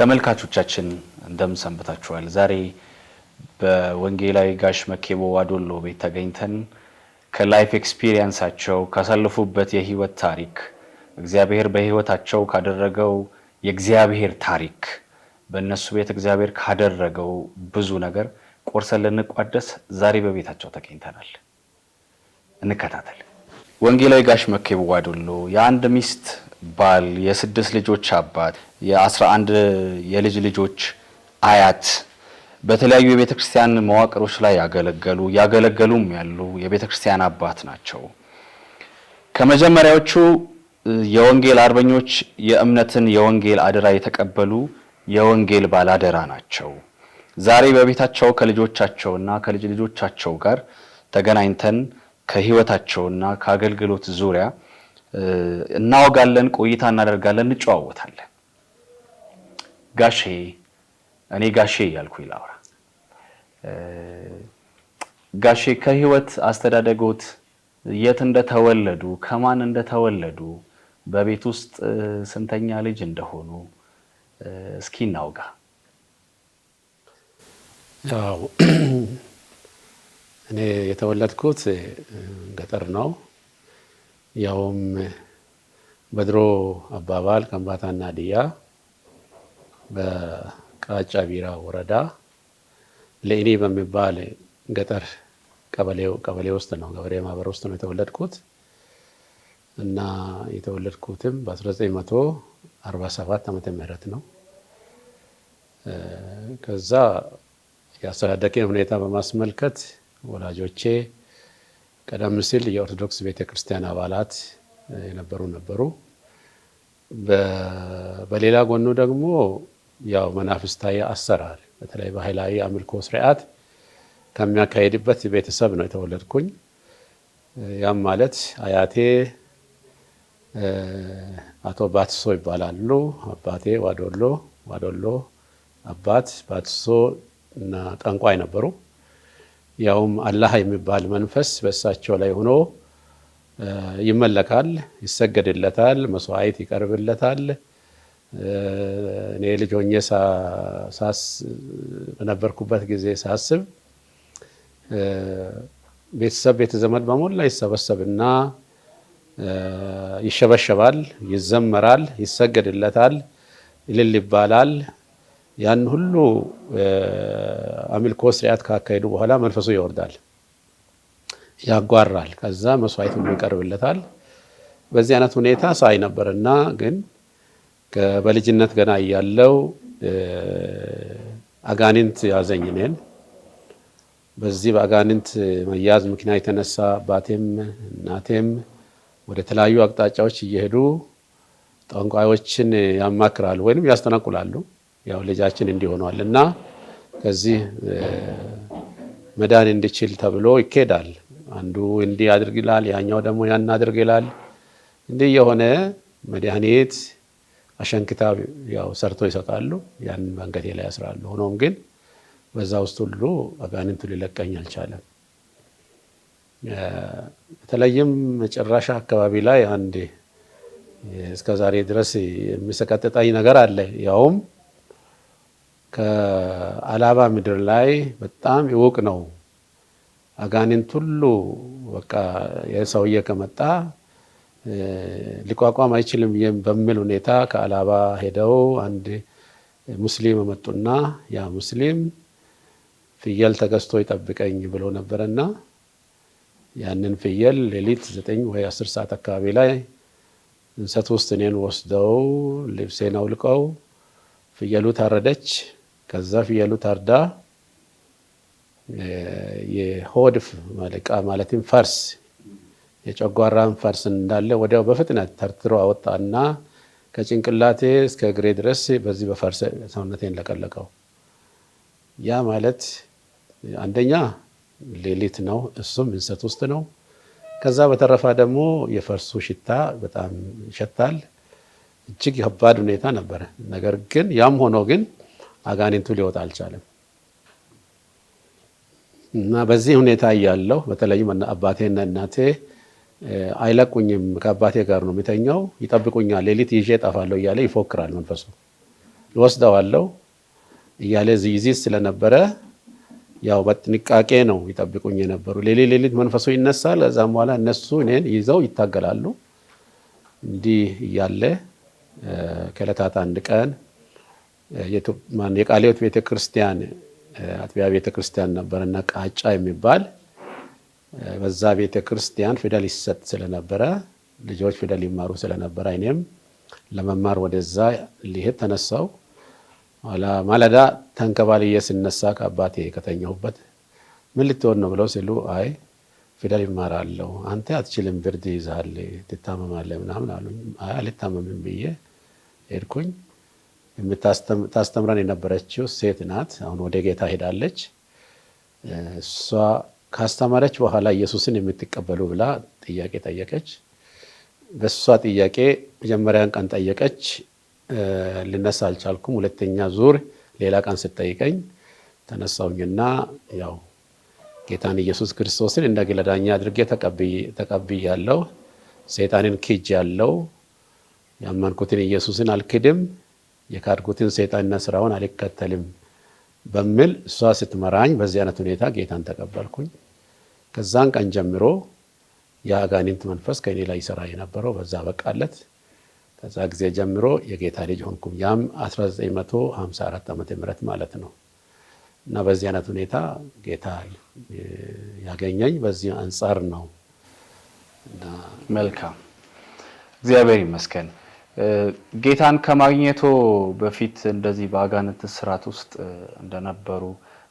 ተመልካቾቻችን እንደምን ሰንብታችኋል? ዛሬ በወንጌላዊ ጋሽ መኬቦ ዋዶሎ ቤት ተገኝተን ከላይፍ ኤክስፒሪየንሳቸው ካሳለፉበት የህይወት ታሪክ እግዚአብሔር በህይወታቸው ካደረገው የእግዚአብሔር ታሪክ በእነሱ ቤት እግዚአብሔር ካደረገው ብዙ ነገር ቆርሰን ልንቋደስ ዛሬ በቤታቸው ተገኝተናል። እንከታተል። ወንጌላዊ ጋሽ መኬቦ ዋዶሎ የአንድ ሚስት ባል፣ የ6 ልጆች አባት፣ የ11 የልጅ ልጆች አያት፣ በተለያዩ የቤተክርስቲያን መዋቅሮች ላይ ያገለገሉም ያሉ የቤተክርስቲያን አባት ናቸው። ከመጀመሪያዎቹ የወንጌል አርበኞች የእምነትን የወንጌል አደራ የተቀበሉ የወንጌል ባላደራ ናቸው። ዛሬ በቤታቸው ከልጆቻቸውና ከልጅ ልጆቻቸው ጋር ተገናኝተን ከህይወታቸውና ከአገልግሎት ዙሪያ እናወጋለን፣ ቆይታ እናደርጋለን፣ እንጨዋወታለን። ጋሼ እኔ ጋሼ እያልኩ ይላውራ። ጋሼ ከህይወት አስተዳደጎት የት እንደተወለዱ፣ ከማን እንደተወለዱ፣ በቤት ውስጥ ስንተኛ ልጅ እንደሆኑ እስኪ እናውጋ። ያው እኔ የተወለድኩት ገጠር ነው። ያውም በድሮ አባባል ከምባታና ዲያ በቃጫ ቢራ ወረዳ ለኢኒ በሚባል ገጠር ቀበሌ ውስጥ ነው፣ ገበሬ ማህበር ውስጥ ነው የተወለድኩት እና የተወለድኩትም በ1947 ዓመተ ምህረት ነው። ከዛ ያስተዳደገኝ ሁኔታ በማስመልከት ወላጆቼ ቀደም ሲል የኦርቶዶክስ ቤተክርስቲያን አባላት ነበሩ። በሌላ ጎኑ ደግሞ ያው መናፍስታዊ አሰራር በተለይ ባህላዊ አምልኮ ስርዓት ከሚያካሄድበት ቤተሰብ ነው የተወለድኩኝ። ያም ማለት አያቴ አቶ ባትሶ ይባላሉ። አባቴ ዋዶሎ አባት ባትሶ እና ጠንቋይ ነበሩ። ያውም አላህ የሚባል መንፈስ በእሳቸው ላይ ሆኖ ይመለካል፣ ይሰገድለታል፣ መስዋዕት ይቀርብለታል። እኔ ልጅ ሆኜ በነበርኩበት ጊዜ ሳስብ ቤተሰብ ቤተዘመድ በሞላ ይሰበሰብና ይሸበሸባል፣ ይዘመራል፣ ይሰገድለታል፣ ይልል ይባላል። ያን ሁሉ አምልኮ ስርዓት ካካሄዱ በኋላ መንፈሱ ይወርዳል፣ ያጓራል። ከዛ መስዋዕት ሁሉ ይቀርብለታል። በዚህ አይነት ሁኔታ ሳይ ነበርና ግን በልጅነት ገና እያለው አጋንንት ያዘኝ እኔን። በዚህ በአጋንንት መያዝ ምክንያት የተነሳ አባቴም እናቴም ወደ ተለያዩ አቅጣጫዎች እየሄዱ ጠንቋዮችን ያማክራሉ ወይንም ያስተናቁላሉ። ያው ልጃችን እንዲሆነዋል እና ከዚህ መዳን እንዲችል ተብሎ ይኬዳል። አንዱ እንዲህ አድርግ ይላል፣ ያኛው ደግሞ ያን አድርግ ይላል። እንዲህ የሆነ መድኃኒት አሸንክታ ያው ሰርቶ ይሰጣሉ። ያን መንገዴ ላይ ያስራሉ። ሆኖም ግን በዛ ውስጥ ሁሉ አጋንንቱ ሊለቀኝ አልቻለም። በተለይም መጨረሻ አካባቢ ላይ አንድ እስከዛሬ ድረስ የሚሰቀጥጠኝ ነገር አለ። ያውም ከአላባ ምድር ላይ በጣም ይውቅ ነው። አጋንንት ሁሉ በቃ የሰውዬ ከመጣ ሊቋቋም አይችልም በሚል ሁኔታ ከአላባ ሄደው አንድ ሙስሊም መጡና ያ ሙስሊም ፍየል ተገዝቶ ይጠብቀኝ ብሎ ነበርና ያንን ፍየል ሌሊት 9 ወይ 10 ሰዓት አካባቢ ላይ እንሰት ውስጥ እኔን ወስደው ልብሴን አውልቀው ፍየሉ ታረደች። ከዛ ፍየሉ ታርዳ የሆድ ማለቃ ማለትም ፈርስ የጨጓራን ፈርስ እንዳለ ወዲያው በፍጥነት ተርትሮ አወጣና ከጭንቅላቴ እስከ እግሬ ድረስ በዚህ በፈርስ ሰውነቴን ለቀለቀው። ያ ማለት አንደኛ ሌሊት ነው፣ እሱም እንሰት ውስጥ ነው። ከዛ በተረፋ ደግሞ የፈርሱ ሽታ በጣም ይሸታል። እጅግ ከባድ ሁኔታ ነበረ። ነገር ግን ያም ሆኖ ግን አጋንንቱ ሊወጣ አልቻለም እና በዚህ ሁኔታ እያለሁ በተለይም አባቴና እናቴ አይለቁኝም። ከአባቴ ጋር ነው የሚተኛው፣ ይጠብቁኛል። ሌሊት ይዤ እጠፋለሁ እያለ ይፎክራል መንፈሱ። ወስደዋለሁ እያለ ይይዝ ስለነበረ ያው በጥንቃቄ ነው ይጠብቁኝ የነበሩ። ሌሊት መንፈሱ ይነሳል። ከዛም በኋላ እነሱ እኔን ይዘው ይታገላሉ። እንዲህ እያለ ከዕለታት አንድ ቀን የቃለ ሕይወት ቤተክርስቲያን አጥቢያ ቤተክርስቲያን ነበርና ቃጫ የሚባል በዛ ቤተክርስቲያን ፊደል ይሰጥ ስለነበረ ልጆች ፊደል ይማሩ ስለነበረ እኔም ለመማር ወደዛ ሊሄድ ተነሳው። ማለዳ ተንከባልዬ ስነሳ ከአባቴ ከተኛሁበት ምን ልትሆን ነው ብለው ሲሉ አይ ፊደል ይማራለሁ። አንተ አትችልም፣ ብርድ ይዛል፣ ትታመማለህ ምናምን አሉኝ። አይ አልታመምም ብዬ ሄድኩኝ። የምታስተምረን የነበረችው ሴት ናት። አሁን ወደ ጌታ ሄዳለች። እሷ ካስተማረች በኋላ ኢየሱስን የምትቀበሉ ብላ ጥያቄ ጠየቀች። በእሷ ጥያቄ መጀመሪያን ቀን ጠየቀች፣ ልነሳ አልቻልኩም። ሁለተኛ ዙር ሌላ ቀን ስትጠይቀኝ ተነሳውኝና ያው ጌታን ኢየሱስ ክርስቶስን እንደ ግል አዳኝ አድርጌ ተቀብያለሁ። ሰይጣንን ክጄአለሁ። ያመንኩትን ኢየሱስን አልክድም፣ የካድኩትን ሰይጣንና ስራውን አልከተልም በሚል እሷ ስትመራኝ በዚህ አይነት ሁኔታ ጌታን ተቀበልኩኝ። ከዛን ቀን ጀምሮ የአጋንንት መንፈስ ከእኔ ላይ ይሰራ የነበረው በዛ በቃለት። ከዛ ጊዜ ጀምሮ የጌታ ልጅ ሆንኩኝ። ያም 1954 ዓመተ ምህረት ማለት ነው። እና በዚህ አይነት ሁኔታ ጌታ ያገኘኝ በዚህ አንጻር ነው። መልካም፣ እግዚአብሔር ይመስገን። ጌታን ከማግኘቶ በፊት እንደዚህ በአጋንንት ስርዓት ውስጥ እንደነበሩ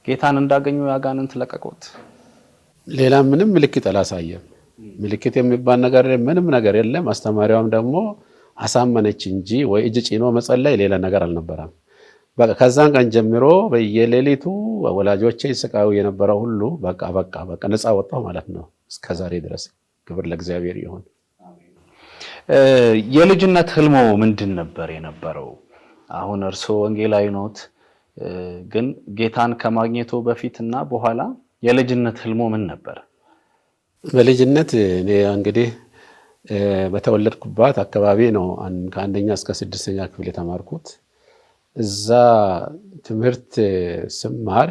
ጌታን እንዳገኙ የአጋንንት ለቀቁት? ሌላ ምንም ምልክት አላሳየም። ምልክት የሚባል ነገር ምንም ነገር የለም። አስተማሪዋም ደግሞ አሳመነች እንጂ ወይ እጅ ጭኖ መጸለይ ሌላ ነገር አልነበረም። በቃ ከዛን ቀን ጀምሮ በየሌሊቱ ወላጆቼ ይስቃዩ የነበረው ሁሉ በቃ ነፃ ወጣሁ ማለት ነው። እስከዛሬ ድረስ ክብር ለእግዚአብሔር ይሁን። የልጅነት ህልሞ ምንድን ነበር የነበረው? አሁን እርስዎ ወንጌላዊ ኖት፣ ግን ጌታን ከማግኘቱ በፊትና በኋላ የልጅነት ህልሞ ምን ነበር? በልጅነት እኔ እንግዲህ በተወለድኩባት አካባቢ ነው ከአንደኛ እስከ 6ኛ ክፍል የተማርኩት። እዛ ትምህርት ስማር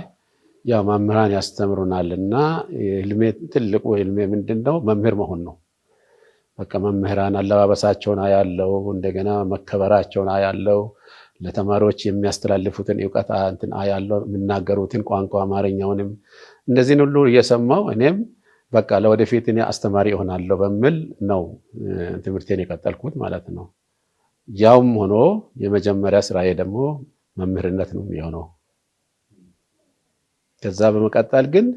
ያው መምህራን ያስተምሩናልና ትልቁ ህልሜ ምንድነው? መምህር መሆን ነው። በቃ መምህራን አለባበሳቸውን አያለው፣ እንደገና መከበራቸውን አያለው፣ ለተማሪዎች የሚያስተላልፉትን ዕውቀት አያለው፣ የሚናገሩትን ቋንቋ አማርኛውንም እንደዚህን ሁሉ እየሰማው እኔም በቃ ለወደፊት እኔ አስተማሪ እሆናለሁ በሚል ነው ትምህርቴን የቀጠልኩት ማለት ነው። ያውም ሆኖ የመጀመሪያ ስራዬ ደግሞ መምህርነት ነው የሚሆነው። ከዛ በመቀጠል ግን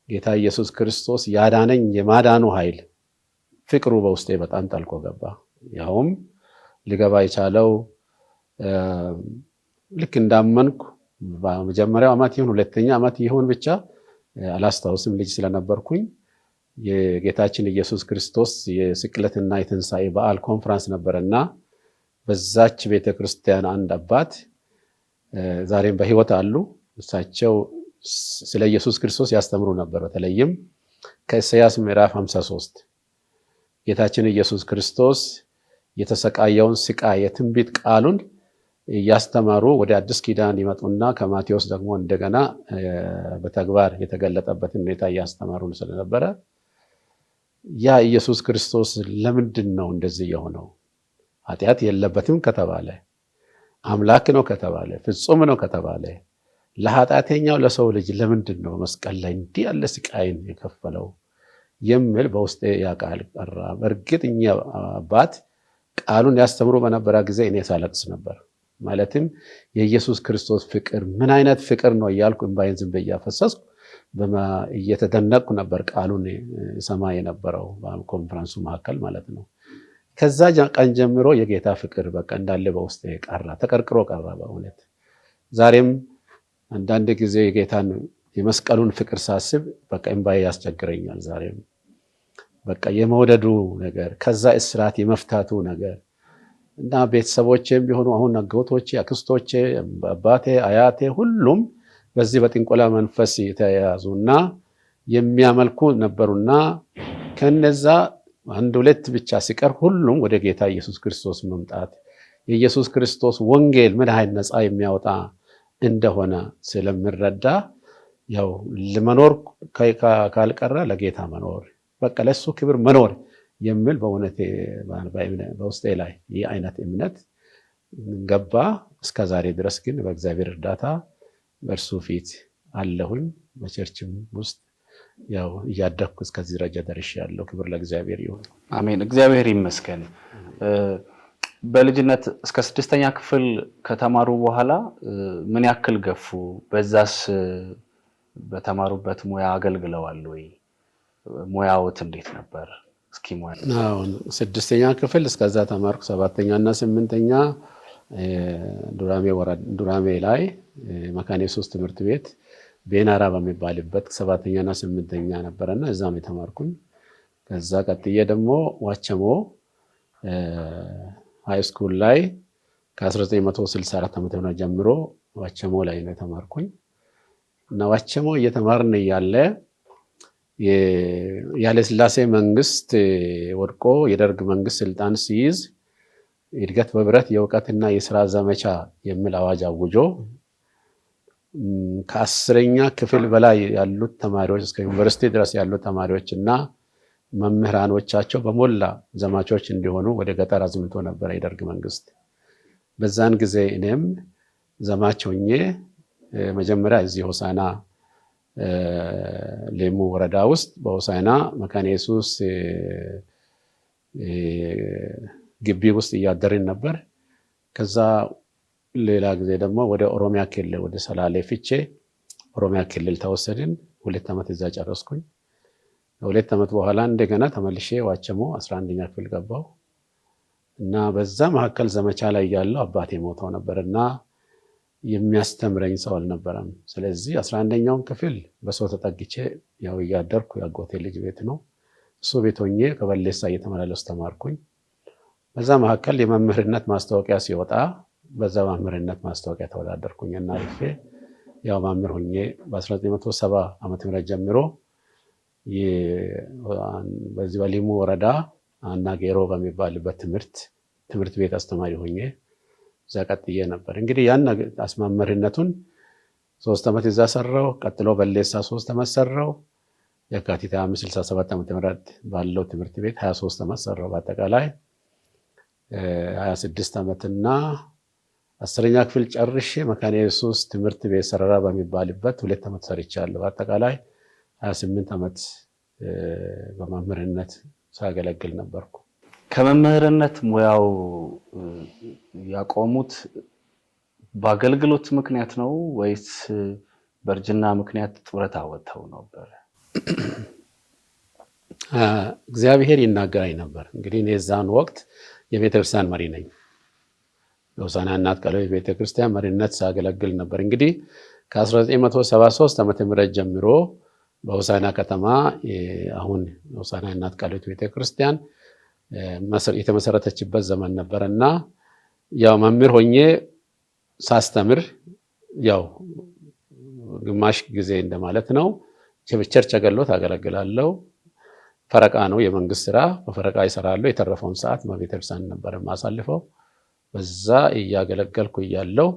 ጌታ ኢየሱስ ክርስቶስ ያዳነኝ የማዳኑ ኃይል ፍቅሩ በውስጤ በጣም ጠልቆ ገባ። ያውም ሊገባ የቻለው ልክ እንዳመንኩ በመጀመሪያው ዓመት ይሁን ሁለተኛ ዓመት ይሁን ብቻ አላስታውስም፣ ልጅ ስለነበርኩኝ የጌታችን ኢየሱስ ክርስቶስ የስቅለትና የትንሣኤ በዓል ኮንፈረንስ ነበርና በዛች ቤተክርስቲያን አንድ አባት ዛሬም በህይወት አሉ። እሳቸው ስለ ኢየሱስ ክርስቶስ ያስተምሩ ነበር። በተለይም ከኢሳይያስ ምዕራፍ 53 ጌታችን ኢየሱስ ክርስቶስ የተሰቃየውን ስቃይ የትንቢት ቃሉን ያስተማሩ ወደ አዲስ ኪዳን ይመጡና ከማቴዎስ ደግሞ እንደገና በተግባር የተገለጠበትን ሁኔታ እያስተማሩ ስለነበረ ያ ኢየሱስ ክርስቶስ ለምንድን ነው እንደዚህ የሆነው? ኃጢአት የለበትም ከተባለ፣ አምላክ ነው ከተባለ፣ ፍጹም ነው ከተባለ ለኃጢአተኛው ለሰው ልጅ ለምንድን ነው መስቀል ላይ እንዲህ ያለ ስቃይን የከፈለው የሚል በውስጤ ያ ቃል ቀራ። በእርግጥ እኛ አባት ቃሉን ያስተምሩ በነበረ ጊዜ እኔ ሳለቅስ ነበር። ማለትም የኢየሱስ ክርስቶስ ፍቅር ምን አይነት ፍቅር ነው እያልኩ እንባዬን ዝም ብዬ እያፈሰስኩ እየተደነቅኩ ነበር ቃሉን ሰማ የነበረው በኮንፈረንሱ መካከል ማለት ነው። ከዛ ቀን ጀምሮ የጌታ ፍቅር በቃ እንዳለ በውስጤ ቀራ፣ ተቀርቅሮ ቀራ በእውነት። ዛሬም አንዳንድ ጊዜ የጌታን የመስቀሉን ፍቅር ሳስብ በቃ እንባዬ ያስቸግረኛል። ዛሬም በቃ የመውደዱ ነገር፣ ከዛ እስራት የመፍታቱ ነገር እና ቤተሰቦቼም ቢሆኑ አሁን አጎቶቼ፣ አክስቶቼ፣ አባቴ፣ አያቴ ሁሉም በዚህ በጥንቆላ መንፈስ የተያዙና የሚያመልኩ ነበሩና ከነዛ አንድ ሁለት ብቻ ሲቀር ሁሉም ወደ ጌታ ኢየሱስ ክርስቶስ መምጣት የኢየሱስ ክርስቶስ ወንጌል ምን ያህል ነፃ የሚያወጣ እንደሆነ ስለምረዳ ያው ለመኖር ካልቀረ ለጌታ መኖር በቃ ለሱ ክብር መኖር የሚል በእውነቴ በውስጤ ላይ ይህ አይነት እምነት ገባ። እስከዛሬ ድረስ ግን በእግዚአብሔር እርዳታ በእርሱ ፊት አለሁኝ። በቸርችም ውስጥ ያው እያደግኩ እስከዚህ ደረጃ ደርሻለሁ። ክብር ለእግዚአብሔር ይሁን። አሜን። እግዚአብሔር ይመስገን። በልጅነት እስከ 6ኛ ክፍል ከተማሩ በኋላ ምን ያክል ገፉ? በዛስ በተማሩበት ሙያ አገልግለዋል ወይ? ሙያዎት እንዴት ነበር? እስኪ ሙያ አሁን 6ኛ ክፍል እስከዛ ተማርኩ። 7ኛ እና 8ኛ ዱራሜ ላይ መካነ ኢየሱስ ትምህርት ቤት ቤናራ በሚባልበት 7ኛ እና 8ኛ ነበርና እዛም የተማርኩኝ። ከዛ ቀጥዬ ደግሞ ዋቸሞ ሃይ ስኩል ላይ ከ1964 ዓ.ም ጀምሮ ዋቸሞ ላይ ነው የተማርኩኝ እና ዋቸሞ እየተማርን ያለ ያለ ሥላሴ መንግስት ወድቆ የደርግ መንግስት ስልጣን ሲይዝ እድገት በብረት የእውቀትና የሥራ ዘመቻ የሚል አዋጅ አውጆ ከ10ኛ ክፍል በላይ ያሉት ተማሪዎች እስከ ዩኒቨርሲቲ ድረስ ያሉት ተማሪዎች እና መምህራኖቻቸው በሞላ ዘማቾች እንዲሆኑ ወደ ገጠር አዝምቶ ነበር የደርግ መንግስት። በዛን ጊዜ እኔም ዘማች ሆኜ መጀመሪያ እዚህ ሆሳና ሌሙ ወረዳ ውስጥ በሆሳና መካነ ኢየሱስ ግቢ ውስጥ እያደርን ነበር። ከዛ ሌላ ጊዜ ደግሞ ወደ ኦሮሚያ ክልል ወደ ሰላሌ ፍቼ ኦሮሚያ ክልል ተወሰድን። 2 ዓመት እዛ ጨረስኩኝ። 2 ዓመት በኋላ እንደገና ተመልሼ ዋቸሞ 11ኛ ክፍል ገባሁ እና በዛ መካከል ዘመቻ ላይ ያለው አባቴ ሞተው ነበርና የሚያስተምረኝ ሰው አልነበረም። ስለዚህ 11ኛውን ክፍል በሰው ተጠግቼ ያው እያደርኩ ያጎቴ ልጅ ቤት ነው እሱ ቤት ሆኜ ከበሌሳ እየተመላለሱ ተማርኩኝ። በዛ መካከል የመምህርነት ማስታወቂያ ሲወጣ በዛ መምህርነት ማስታወቂያ ተወዳደርኩኝ እና አልፌ ያው መምህር ሆኜ በ1970 ዓ.ም ጀምሮ በዚህ በሊሙ ወረዳ አናጌሮ በሚባልበት ትምህርት ቤት አስተማሪ ሆኜ እዛ ቀጥዬ ነበር። እንግዲህ ያን አስመምህርነቱን 3 ዓመት እዛ ሰራው። ቀጥሎ በሌሳ 3 ዓመት ሰራው። የካቲት 567 ዓ.ም ባለው ትምህርት ቤት 23 ዓመት ሰራው። በአጠቃላይ 26 ዓመትና 10ኛ ክፍል ጨርሼ መካነ ኢየሱስ ትምህርት ቤት ሰረራ በሚባልበት 2 ዓመት ሰርቻለሁ። በአጠቃላይ 28 ዓመት በመምህርነት ሳገለግል ነበርኩ። ከመምህርነት ሙያው ያቆሙት በአገልግሎት ምክንያት ነው ወይስ በእርጅና ምክንያት ጡረታ ወጥተው ነበር? እግዚአብሔር ይናገራኝ ነበር። እንግዲህ እኔ የዛን ወቅት የቤተክርስቲያን መሪ ነኝ። የሆሳዕና እናት ቃለ ሕይወት ቤተክርስቲያን መሪነት ሳገለግል ነበር። እንግዲህ ከ1973 ዓ.ም ጀምሮ በሆሳዕና ከተማ አሁን የሆሳዕና እናት ቃለ ሕይወት ቤተክርስቲያን የተመሰረተችበት ዘመን ነበርና ያው መምህር ሆኜ ሳስተምር ያው ግማሽ ጊዜ እንደማለት ነው። ቸርች አገልግሎት አገለግላለሁ። ፈረቃ ነው የመንግስት ስራ፣ በፈረቃ ይሰራለሁ። የተረፈውን ሰዓት በቤተክርስቲያን ነበር ማሳልፈው። በዛ እያገለገልኩ እያለሁ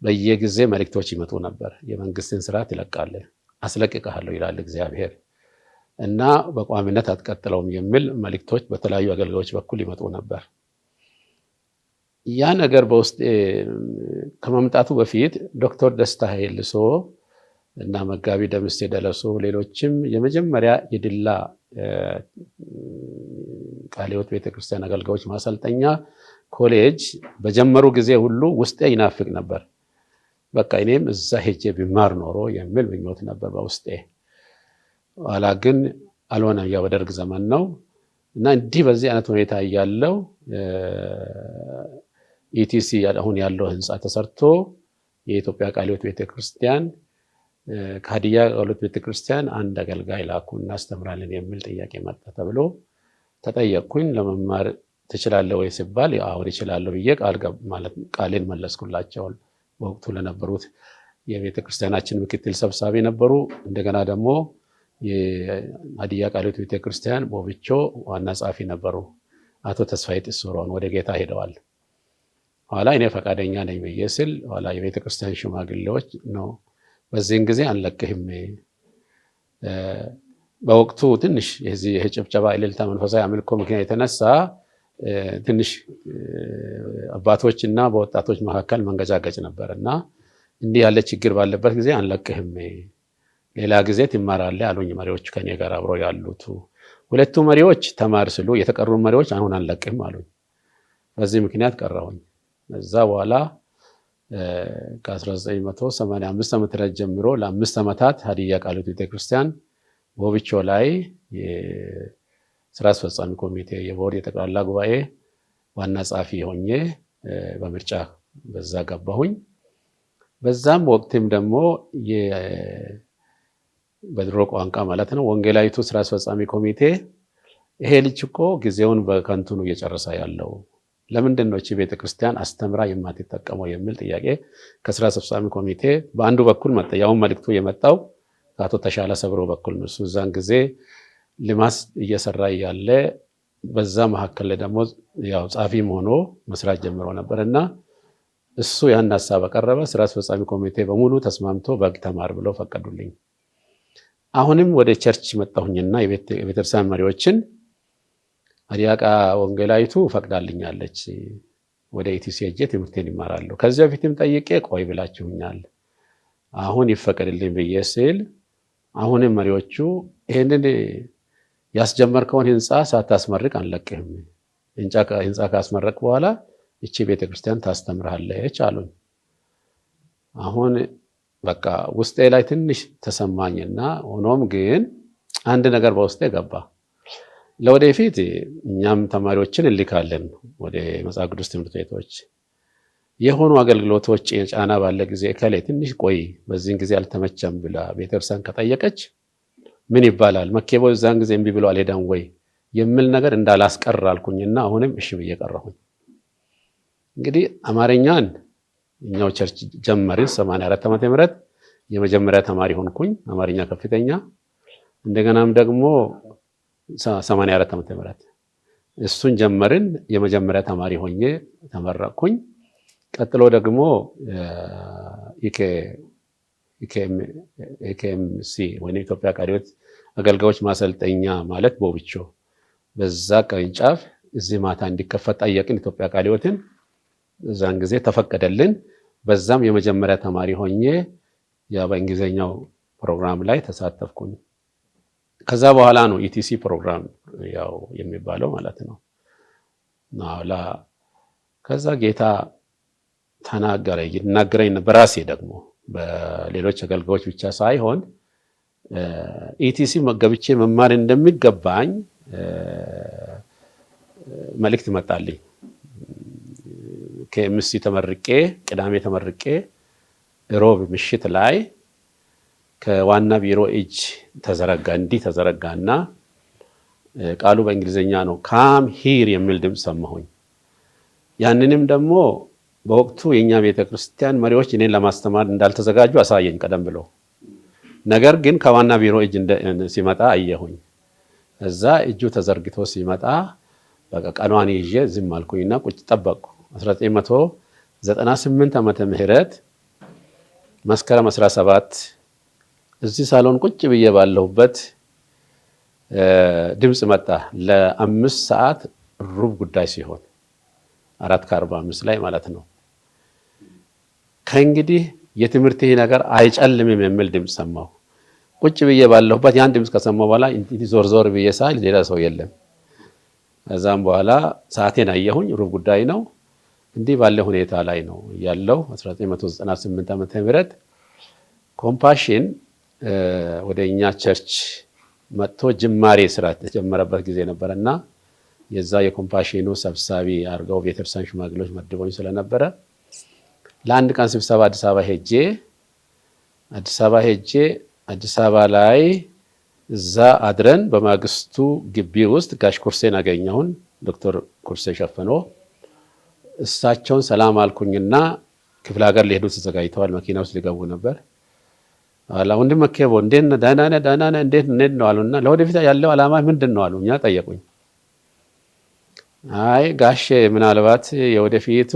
በየጊዜ መልእክቶች ይመጡ ነበር። የመንግስትን ስራ ትለቃለህ፣ አስለቅቅሃለሁ ይላል እግዚአብሔር እና በቋሚነት አትቀጥለውም የሚል መልእክቶች በተለያዩ አገልጋዮች በኩል ይመጡ ነበር። ያ ነገር በውስጥ ከመምጣቱ በፊት ዶክተር ደስታ ሄልሶ እና መጋቢ ደምሴ ደለሶ ሌሎችም የመጀመሪያ የድላ ቃለ ሕይወት ቤተክርስቲያን አገልጋዮች ማሰልጠኛ ኮሌጅ በጀመሩ ጊዜ ሁሉ ውስጤ ይናፍቅ ነበር። በቃ እኔም እዛ ሄጄ ቢማር ኖሮ የሚል ምኞት ነበር በውስጤ። ኋላ ግን አልሆነም። ያው በደርግ ዘመን ነው እና እንዲህ በዚህ አይነት ሁኔታ እያለው ኢቲሲ አሁን ያለው ህንፃ ተሰርቶ የኢትዮጵያ ቃለ ሕይወት ቤተክርስቲያን ከሀዲያ ቃለ ሕይወት ቤተክርስቲያን አንድ አገልጋይ ላኩ እናስተምራለን የሚል ጥያቄ መጣ ተብሎ ተጠየቅኩኝ። ለመማር ትችላለህ ወይ ሲባል አሁን እችላለሁ ብዬ ቃሌን መለስኩላቸው። በወቅቱ ለነበሩት የቤተክርስቲያናችን ምክትል ሰብሳቢ ነበሩ። እንደገና ደግሞ የሀዲያ ቃለ ሕይወት ቤተክርስቲያን ቦብቾ ዋና ጸሐፊ ነበሩ። አቶ ተስፋዬ ጥሶሮን ወደ ጌታ ሄደዋል። ኋላ እኔ ፈቃደኛ ነኝ ብዬ ስል ኋላ የቤተ ክርስቲያን ሽማግሌዎች ነው በዚህን ጊዜ አንለቅህም። በወቅቱ ትንሽ የዚህ የጭብጨባ እልልታ መንፈሳዊ አምልኮ ምክንያት የተነሳ ትንሽ አባቶችና በወጣቶች መካከል መንገጫገጭ ነበርና እንዲህ ያለ ችግር ባለበት ጊዜ አንለቅህም፣ ሌላ ጊዜ ትማራለህ አሉኝ። መሪዎች ከኔ ጋር አብረው ያሉት ሁለቱ መሪዎች ተማር ስሉ የተቀሩ መሪዎች አሁን አንለቅህም አሉኝ። በዚህ ምክንያት ቀረሁኝ። ከዛ በኋላ ከ1985 ዓ.ም ጀምሮ ለ5 ዓመታት ሀዲያ ቃሊቲ ቤተክርስቲያን ቦብቾ ላይ የስራ አስፈጻሚ ኮሚቴ የቦርድ የጠቅላላ ጉባኤ ዋና ጸሐፊ ሆኜ በምርጫ በዛ ገባሁኝ። በዛም ወቅትም ደግሞ በድሮ ቋንቋ ማለት ነው ወንጌላዊቱ ስራ አስፈጻሚ ኮሚቴ ይሄ ልጅ እኮ ጊዜውን በከንቱ ነው እየጨረሰ ያለው፣ ለምንድን ነው እቺ ቤተክርስቲያን አስተምራ የማትጠቀመው የሚል ጥያቄ ከስራ አስፈጻሚ ኮሚቴ በአንዱ በኩል መጣ። ያው መልእክቱ የመጣው ከአቶ ተሻለ ሰብሮ በኩል ነው። እሱ እዛን ጊዜ ልማት እየሰራ ያለ በዛ መካከል ደግሞ ያው ጻፊም ሆኖ መስራት ጀምሮ ነበርና እሱ ያን ሐሳብ አቀረበ። ስራ አስፈጻሚ ኮሚቴ በሙሉ ተስማምቶ በግ ተማር ብለው ፈቀዱልኝ። አሁንም ወደ ቸርች መጣሁኝና የቤተክርስቲያን መሪዎችን አዲያቃ ወንጌላዊቱ ፈቅዳልኛለች፣ ወደ ኢቲሲ ሄጄ ትምህርቴን ይማራለሁ። ከዚህ በፊትም ጠይቄ ቆይ ብላችሁኛል፣ አሁን ይፈቀድልኝ ብዬ ስል አሁንም መሪዎቹ ይሄንን ያስጀመርከውን ህንፃ ሳታስመርቅ አንለቅህም፣ ህንፃ ካስመረቅ በኋላ እቺ ቤተክርስቲያን ታስተምርሃለች አሉኝ። አሁን በቃ ውስጤ ላይ ትንሽ ተሰማኝና ሆኖም ግን አንድ ነገር በውስጤ ገባ። ለወደፊት እኛም ተማሪዎችን እንልካለን ወደ መጽሐፍ ቅዱስ ትምህርት ቤቶች የሆኑ አገልግሎቶች ጫና ባለ ጊዜ ከላይ ትንሽ ቆይ በዚህን ጊዜ አልተመቸም ብላ ቤተክርስቲያን ከጠየቀች ምን ይባላል? መኬቦ እዛን ጊዜ እምቢ ብሎ አልሄዳም ወይ የሚል ነገር እንዳላስቀር አልኩኝና አሁንም እሺ ብዬ ቀረሁኝ። እንግዲህ አማርኛን እኛው ቸርች ጀመርን 84 ዓመተ ምህረት የመጀመሪያ ተማሪ ሆንኩኝ አማርኛ ከፍተኛ። እንደገናም ደግሞ 84 ዓመተ ምህረት እሱን ጀመርን የመጀመሪያ ተማሪ ሆኜ ተመረቅኩኝ። ቀጥሎ ደግሞ ኢኬኤምሲ ወይ ኢትዮጵያ ቃልዮት አገልጋዮች ማሰልጠኛ ማለት ቦብቾ በዛ ቅርንጫፍ እዚህ ማታ እንዲከፈት ጠየቅን ኢትዮጵያ ቃልዮትን። እዛን ጊዜ ተፈቀደልን። በዛም የመጀመሪያ ተማሪ ሆኜ ያ በእንግሊዘኛው ፕሮግራም ላይ ተሳተፍኩኝ። ከዛ በኋላ ነው ኢቲሲ ፕሮግራም ያው የሚባለው ማለት ነው። ከዛ ጌታ ይናገረኝ ነበር። ራሴ ደግሞ በሌሎች አገልጋዮች ብቻ ሳይሆን ኢቲሲ ገብቼ መማር እንደሚገባኝ መልእክት መጣልኝ። ከኤምሲ ተመርቄ ቅዳሜ ተመርቄ ሮብ ምሽት ላይ ከዋና ቢሮ እጅ ተዘረጋና ቃሉ በእንግሊዘኛ ነው ካም ሂር የሚል ድምፅ ሰማሁኝ። ያንንም ደግሞ በወቅቱ የኛ ቤተክርስቲያን መሪዎች እኔን ለማስተማር እንዳልተዘጋጁ አሳየኝ ቀደም ብሎ። ነገር ግን ከዋና ቢሮ እጅ ሲመጣ አየሁኝ። እዛ እጁ ተዘርግቶ ሲመጣ በቃ ቀኗን ይዤ ዝም አልኩኝና ቁጭ ጠበቅኩ። 1998 ዓመተ ምህረት መስከረም 17 እዚህ ሳሎን ቁጭ ብዬ ባለሁበት ድምፅ መጣ። ለ5 ሰዓት ሩብ ጉዳይ ሲሆን 4:45 ላይ ማለት ነው። ከእንግዲህ የትምህርት ነገር አይጨልምም የሚል ድምፅ ሰማሁ። ቁጭ ብዬ ባለሁበት ያን ድምፅ ከሰማሁ በኋላ ዞር ብዬ ሳይ ሌላ ሰው የለም። ከዛም በኋላ ሰዓቴን አየሁኝ። ሩብ ጉዳይ ነው። እንዲህ ባለ ሁኔታ ላይ ነው ያለው። 1998 ዓመተ ምህረት ኮምፓሽን ወደ እኛ ቸርች መጥቶ ጅማሬ ስራ ተጀመረበት ጊዜ ነበርና የዛ የኮምፓሽኑ ሰብሳቢ አድርገው ቤተክርስቲያን ሽማግሌዎች መድበውኝ ስለነበረ ለአንድ ቀን ስብሰባ አዲስ አበባ ላይ እዛ አድረን በማግስቱ ግቢ ውስጥ ጋሽ ኩርሴን አገኘሁን። ዶክተር ኩርሴ ሸፈኖ እሳቸውን ሰላም አልኩኝና ክፍለ ሀገር ሊሄዱ ተዘጋጅተዋል። መኪና ውስጥ ሊገቡ ነበር። ወንድም መኬቦ እንዴት ነው አሉና ለወደፊት ያለው ዓላማ ምንድን ነው አሉኛ ጠየቁኝ። አይ ጋሼ ምናልባት የወደፊቱ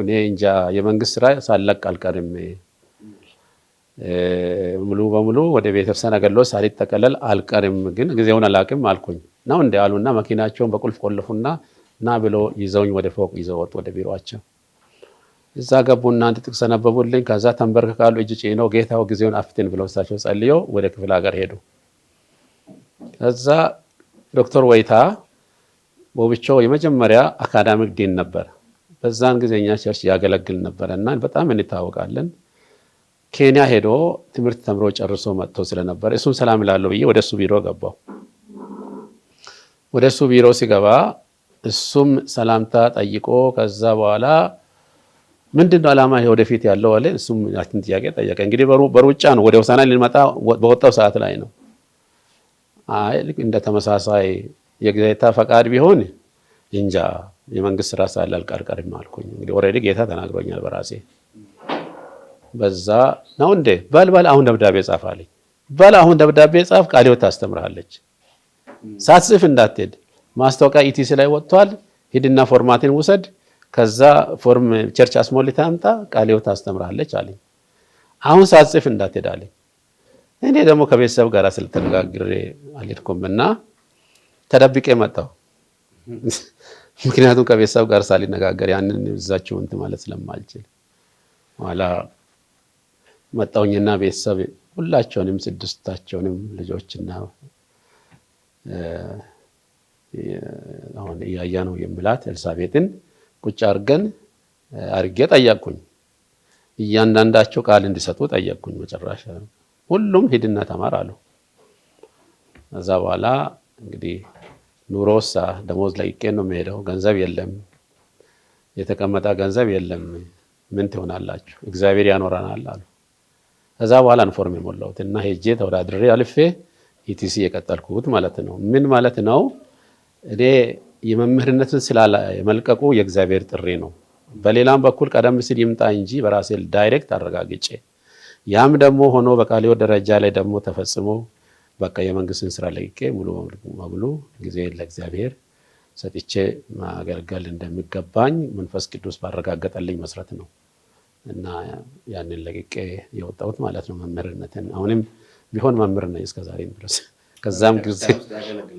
እኔ እንጃ የመንግስት ስራ ሳለቅ አልቀርም ሙሉ በሙሉ ወደ ቤተክርስቲያን አገልግሎት ሳልጠቀለል አልቀርም፣ ግን ጊዜውን አላውቅም አልኩኝ ነው እንደ አሉና መኪናቸውን በቁልፍ ቆልፉና ና ብሎ ይዘውኝ ወደ ፎቅ ይዘው ወጡ ወደ ቢሮአቸው። እዛ ገቡና አንድ ጥቅስ አነበቡልኝ። ከዛ ተንበርክካሉ፣ እጅ ጭነው ጌታው ጊዜውን አፍትን ብለው እሳቸው ጸልየው ወደ ክፍለ ሀገር ሄዱ። ከዛ ዶክተር ወይታ ቦብቾ የመጀመሪያ አካዳሚክ ዲን ነበር። በዛን ጊዜ እኛ ቸርች ያገለግል ነበር እና በጣም እንታወቃለን። ኬንያ ሄዶ ትምህርት ተምሮ ጨርሶ መጥቶ ስለነበር እሱን ሰላም እላለሁ ብዬ ወደሱ ቢሮ ገባው። ወደሱ ቢሮ ሲገባ እሱም ሰላምታ ጠይቆ ከዛ በኋላ ምንድነው ዓላማ ይሄ ወደፊት ያለው አለ። እሱም ያችን ጥያቄ ጠየቀ። እንግዲህ በሩጫ ነው ወደ ሆሳዕና ልንመጣ በወጣው ሰዓት ላይ ነው። አይ ልክ እንደ ተመሳሳይ የጌታ ፈቃድ ቢሆን እንጃ የመንግስት ስራ ሳለ አልቀርም አልኩኝ። እንግዲህ ኦሬዲ ጌታ ተናግሮኛል በራሴ በዛ ነው እንዴ በል አሁን ደብዳቤ ጻፍ አለኝ። በል አሁን ደብዳቤ ጻፍ፣ ቃለ ሕይወት ታስተምራለች። ሳትጽፍ እንዳትሄድ ማስታወቂያ ኢቲሲ ላይ ወጥቷል፣ ሂድና ፎርማትን ውሰድ፣ ከዛ ፎርም ቸርች አስሞልታ አምጣ፣ ቃለ ሕይወት ታስተምራለች አለኝ። አሁን ሳትጽፍ እንዳትሄድ አለኝ። እኔ ደግሞ ከቤተሰብ ጋር ስለተነጋግሬ አልሄድኩምና ተደብቄ መጣሁ። ምክንያቱም ከቤተሰብ ጋር ሳልነጋገር ያንን እዛቸው እንትን ማለት ስለማልችል ኋላ መጣሁኝና ቤተሰብ ሁላቸውንም ስድስታቸውንም ልጆችና አሁን እያያ ነው የምላት ኤልሳቤጥን ቁጭ አርጌ ጠየቅኩኝ። እያንዳንዳቸው ቃል እንዲሰጡ ጠየቅኩኝ። መጨረሻ ሁሉም ሂድና ተማር አሉ። ከዛ በኋላ እንግዲህ ኑሮሳ ደሞዝ ለቅቄ ነው የምሄደው፣ ገንዘብ የለም፣ የተቀመጠ ገንዘብ የለም፣ ምን ትሆናላችሁ? እግዚአብሔር ያኖረናል አሉ። ከዛ በኋላ ኢንፎርም የሞላሁት እና ሄጄ ተወዳድሬ አልፌ ኢቲሲ የቀጠልኩት ማለት ነው። ምን ማለት ነው? እኔ የመምህርነትን ስላላ የመልቀቁ የእግዚአብሔር ጥሪ ነው። በሌላም በኩል ቀደም ሲል ይምጣ እንጂ በራሴ ዳይሬክት አረጋግጬ ያም ደግሞ ሆኖ በቃለ ሕይወት ደረጃ ላይ ደግሞ ተፈጽሞ በቃ የመንግስትን ስራ ለቅቄ ሙሉ በሙሉ ጊዜ ለእግዚአብሔር ሰጥቼ ማገልገል እንደሚገባኝ መንፈስ ቅዱስ ባረጋገጠልኝ መሰረት ነው እና ያንን ለቅቄ የወጣሁት ማለት ነው መምህርነትን። አሁንም ቢሆን መምህር ነኝ እስከዛሬ ድረስ። ከዛም ጊዜ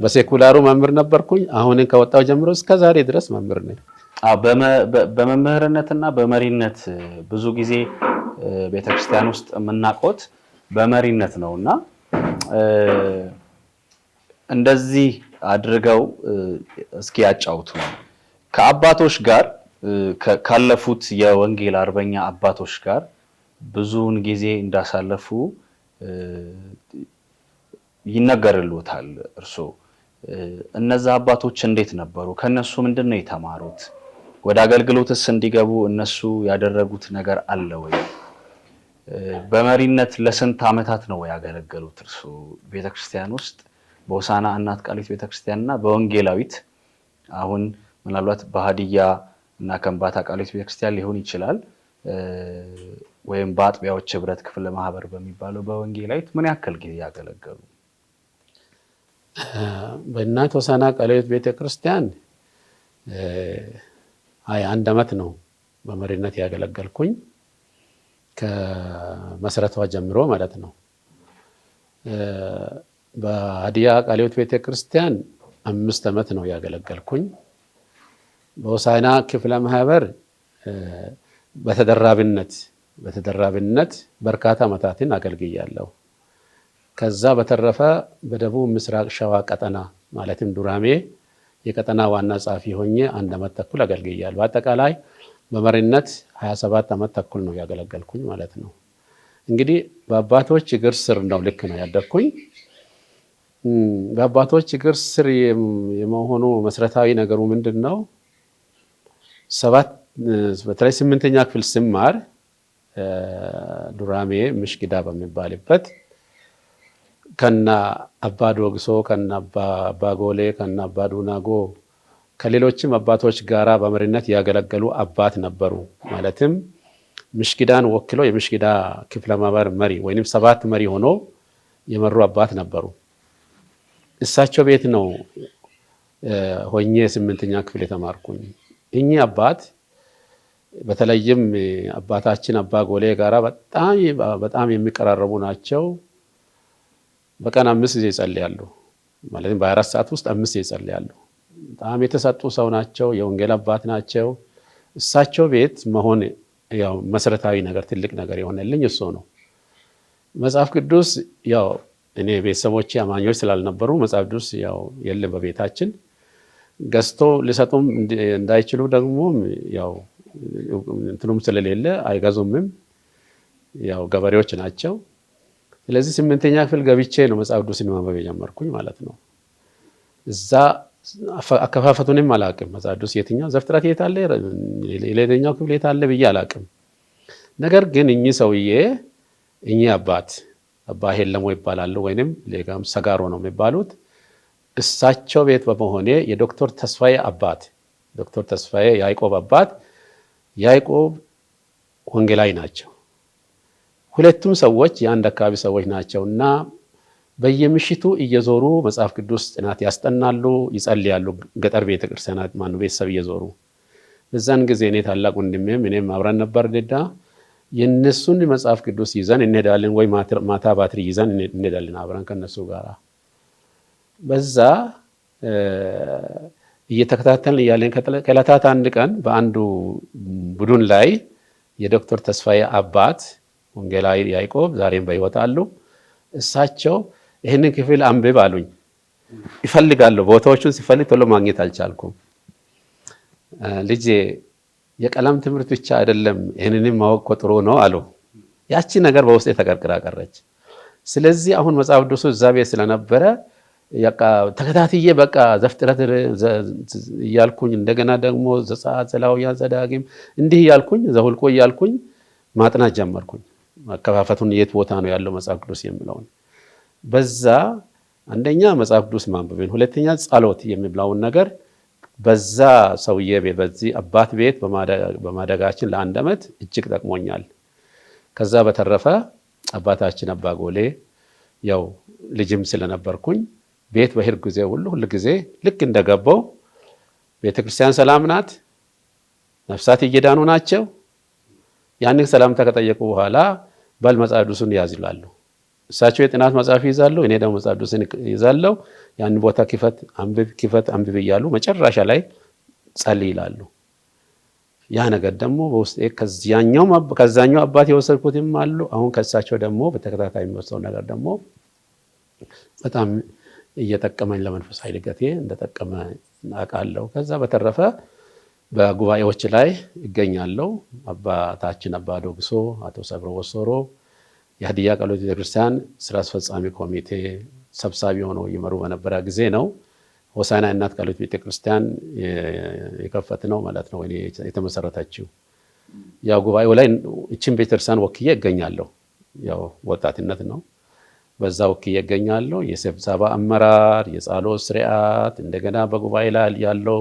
በሴኩላሩ መምህር ነበርኩኝ። አሁንን ከወጣሁ ጀምሮ እስከዛሬ ድረስ መምህር ነኝ። በመምህርነትና በመሪነት ብዙ ጊዜ ቤተክርስቲያን ውስጥ የምናውቀው በመሪነት ነውና እንደዚህ አድርገው እስኪ ያጫውቱ ከአባቶች ጋር ካለፉት የወንጌል አርበኛ አባቶች ጋር ብዙውን ጊዜ እንዳሳለፉ ይነገርልዎታል። እርሶ እነዛ አባቶች እንዴት ነበሩ? ከነሱ ምንድነው የተማሩት? ወደ አገልግሎትስ እንዲገቡ እነሱ ያደረጉት ነገር አለ ወይ? በመሪነት ለስንት ዓመታት ነው ያገለገሉት እርሶ ቤተክርስቲያን ውስጥ በሆሳዕና እናት ቃለ ሕይወት ቤተክርስቲያንና በወንጌላዊት አሁን ምናልባት በሀዲያ እና ከምባታ ቃለ ሕይወት ቤተክርስቲያን ሊሆን ይችላል ወይም በአጥቢያዎች ህብረት ክፍለ ማህበር በሚባለው በወንጌላዊት ምን ያክል ጊዜ ያገለገሉ? በእናት ሆሳዕና ቃለ ሕይወት ቤተክርስቲያን 21 ዓመት ነው በመሪነት ያገለገልኩኝ ከመሰረቷ ጀምሮ ማለት ነው። በሀዲያ ቃለ ሕይወት ቤተክርስቲያን 5 ዓመት ነው ያገለገልኩኝ። በሆሳዕና ክፍለ ማህበር በተደራቢነት በርካታ ዓመታትን አገልግያለሁ። ከዛ በተረፈ በደቡብ ምስራቅ ሸዋ ቀጠና ማለትም ዱራሜ የቀጠና ዋና ጸሐፊ ሆኜ 1 ዓመት ተኩል አገልግያለሁ። በአጠቃላይ በመሪነት 27 ዓመት ተኩል ነው ያገለገልኩኝ ማለት ነው። እንግዲህ በአባቶች እግር ስር ነው ልክ ነው ያደግኩኝ። በአባቶች እግር ስር የመሆኑ መሰረታዊ ነገሩ ምንድነው? በተለይ 8ኛ ክፍል ስማር ዱራሜ ምሽጊዳ በሚባልበት ከና አባ ዶግሶ ከና አባ ጎሌ ከና አባ ዱናጎ ከሌሎችም አባቶች ጋራ በመሪነት ያገለገሉ አባት ነበሩ። ማለትም ምሽጊዳን ወክለው የምሽጊዳ ክፍለ ማህበር መሪ ወይንም 7 መሪ ሆኖ የመሩ አባት ነበሩ። እሳቸው ቤት ነው ሆኜ 8ኛ ክፍል የተማርኩኝ። እኚህ አባት በተለይም አባታችን አባ ጎሌ ጋራ በጣም የሚቀራረቡ ናቸው። በቀን 5 ጊዜ ይጸልያሉ። ማለትም በ24 ሰዓት ውስጥ 5 ጊዜ ይጸልያሉ። በጣም የተሰጡ ሰው ናቸው። የወንጌል አባት ናቸው። እሳቸው ቤት መሆን ያው መሰረታዊ ነገር ትልቅ ነገር የሆነልኝ እሱ ነው። መጽሐፍ ቅዱስ ያው እኔ ቤተሰቦቼ አማኞች ስላልነበሩ መጽሐፍ ቅዱስ ያው የለም በቤታችን። ገዝቶ ሊሰጡም እንዳይችሉ ደግሞ ያው እንትኑም ስለሌለ አይገዙምም። ያው ገበሬዎች ናቸው። ስለዚህ 8ኛ ክፍል ገብቼ ነው መጽሐፍ ቅዱስን ማንበብ የጀመርኩኝ ማለት ነው። እዛ አከፋፈቱንም አላውቅም። መጽሐፍ ቅዱስ የትኛው ዘፍጥረት የት አለ የሌላኛው ክፍል የት አለ ብዬ አላውቅም። ነገር ግን እኚህ ሰውዬ እኚህ አባ ሄለሞ ይባላሉ፣ ወይንም ሌጋም ሰጋሮ ነው የሚባሉት። እሳቸው ቤት በመሆኔ የዶክተር ተስፋዬ አባት ዶክተር ተስፋዬ ያዕቆብ አባት ያዕቆብ ወንጌላዊ ናቸው። ሁለቱም ሰዎች የአንድ አካባቢ ሰዎች ናቸውና በየምሽቱ እየዞሩ መጽሐፍ ቅዱስ ጥናት ያስጠናሉ፣ ይጸልያሉ። ገጠር ቤተክርስቲያናት ቤተሰብ እየዞሩ በዛን ጊዜ እኔ ታላቅ ወንድሜም እኔም አብረን ነበር። የነሱን መጽሐፍ ቅዱስ ይዘን እንሄዳለን፣ ወይ ማታ ባትሪ ይዘን እንሄዳለን አብረን ከነሱ ጋር። በዛ እየተከታተልን እያለን ከዕለታት አንድ ቀን በአንዱ ቡድን ላይ የዶክተር ተስፋዬ አባት ወንጌላዊ ያዕቆብ ዛሬም በሕይወት አሉ። እሳቸው ይህንን ክፍል አንብብ አሉኝ። ይፈልጋለሁ፣ ቦታዎቹን ሲፈልግ ቶሎ ማግኘት አልቻልኩም። ልጄ የቀለም ትምህርት ብቻ አይደለም፣ ይህንንም ማወቅ እኮ ጥሩ ነው አሉ። ያቺ ነገር በውስጤ ተቀርቅራ ቀረች። ስለዚህ አሁን መጽሐፍ ቅዱስ እዛ ቤት ስለነበረ ተከታትዬ በቃ ዘፍጥረት እያልኩኝ እንደገና ደግሞ ዘጸአት፣ ዘሌዋውያን፣ ዘዳግም እንዲህ እያልኩኝ ዘኍልቍ እያልኩኝ ማጥናት ጀመርኩኝ። አከፋፈቱን የት ቦታ ነው ያለው መጽሐፍ ቅዱስ የሚለውን በዛ አንደኛ መጽሐፍ ቅዱስ ማንበብን፣ ሁለተኛ ጸሎት የሚብላውን ነገር በዛ ሰውዬ ቤት በዚህ አባት ቤት በማደጋችን ለ1 ዓመት እጅግ ጠቅሞኛል። ከዛ በተረፈ አባታችን አባ ጎሌ ያው ልጅም ስለነበርኩኝ ቤት በሄድኩ ጊዜ ሁሉ ጊዜ ልክ እንደገባው ቤተክርስቲያን ሰላም ናት፣ ነፍሳት እየዳኑ ናቸው። ያንን ሰላምታ ከጠየቁ በኋላ በል መጽሐፍ ቅዱስን ያዝ ይላሉ። እሳቸው የጥናት መጽሐፍ ይዛሉ፣ እኔ ደግሞ መጽሐፍ ቅዱስን ይዛለሁ። ያን ቦታ ክፈት አንብብ እያሉ መጨረሻ ላይ ጸልይ ይላሉ። ያ ነገር ደግሞ በውስጤ ከዛኛው አባት የወሰድኩትም አሉ። አሁን ከእሳቸው ደግሞ በተከታታይ የሚወስደው ነገር ደግሞ በጣም እየጠቀመኝ ለመንፈሳዊ እድገቴ እንደጠቀመ አውቃለሁ። ከዛ በተረፈ በጉባኤዎች ላይ ይገኛለሁ። አባታችን አባ ዶግሶ አቶ ሰብሮ ወሶሮ የሀዲያ ቃለ ሕይወት ቤተክርስቲያን ስራ አስፈጻሚ ኮሚቴ ሰብሳቢ ሆነው ይመሩ በነበረ ጊዜ ነው ሆሳዕና እናት ቃለ ሕይወት ቤተክርስቲያን የከፈትነው ማለት ነው፣ የተመሰረተችው። ያው ጉባኤው ላይ እቺን ቤተክርስቲያን ወክዬ እገኛለሁ። ያው ወጣትነት ነው፣ በዛ ወክዬ እገኛለሁ። የስብሰባ አመራር፣ የጸሎት ስርዓት፣ እንደገና በጉባኤ ላይ ያለው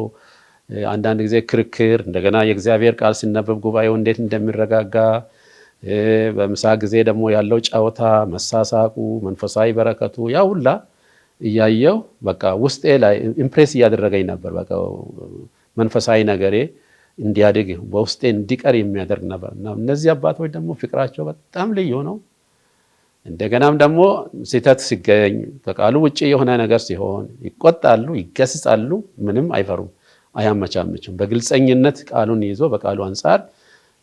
አንዳንድ ጊዜ ክርክር፣ እንደገና የእግዚአብሔር ቃል ሲነበብ ጉባኤው እንዴት እንደሚረጋጋ፣ በምሳ ጊዜ ደግሞ ያለው ጨዋታ፣ መሳሳቁ፣ መንፈሳዊ በረከቱ ያ ሁላ እያየው በቃ ውስጤ ላይ ኢምፕሬስ እያደረገኝ ነበር። በቃ መንፈሳዊ ነገሬ እንዲያድግ በውስጤ እንዲቀር የሚያደርግ ነበር እና እነዚህ አባቶች ደግሞ ፍቅራቸው በጣም ልዩ ነው። እንደገናም ደግሞ ስህተት ሲገኝ ከቃሉ ውጪ የሆነ ነገር ሲሆን ይቆጣሉ፣ ይገስጻሉ። ምንም አይፈሩም፣ አያመቻምችም። በግልጸኝነት ቃሉን ይዞ በቃሉ አንጻር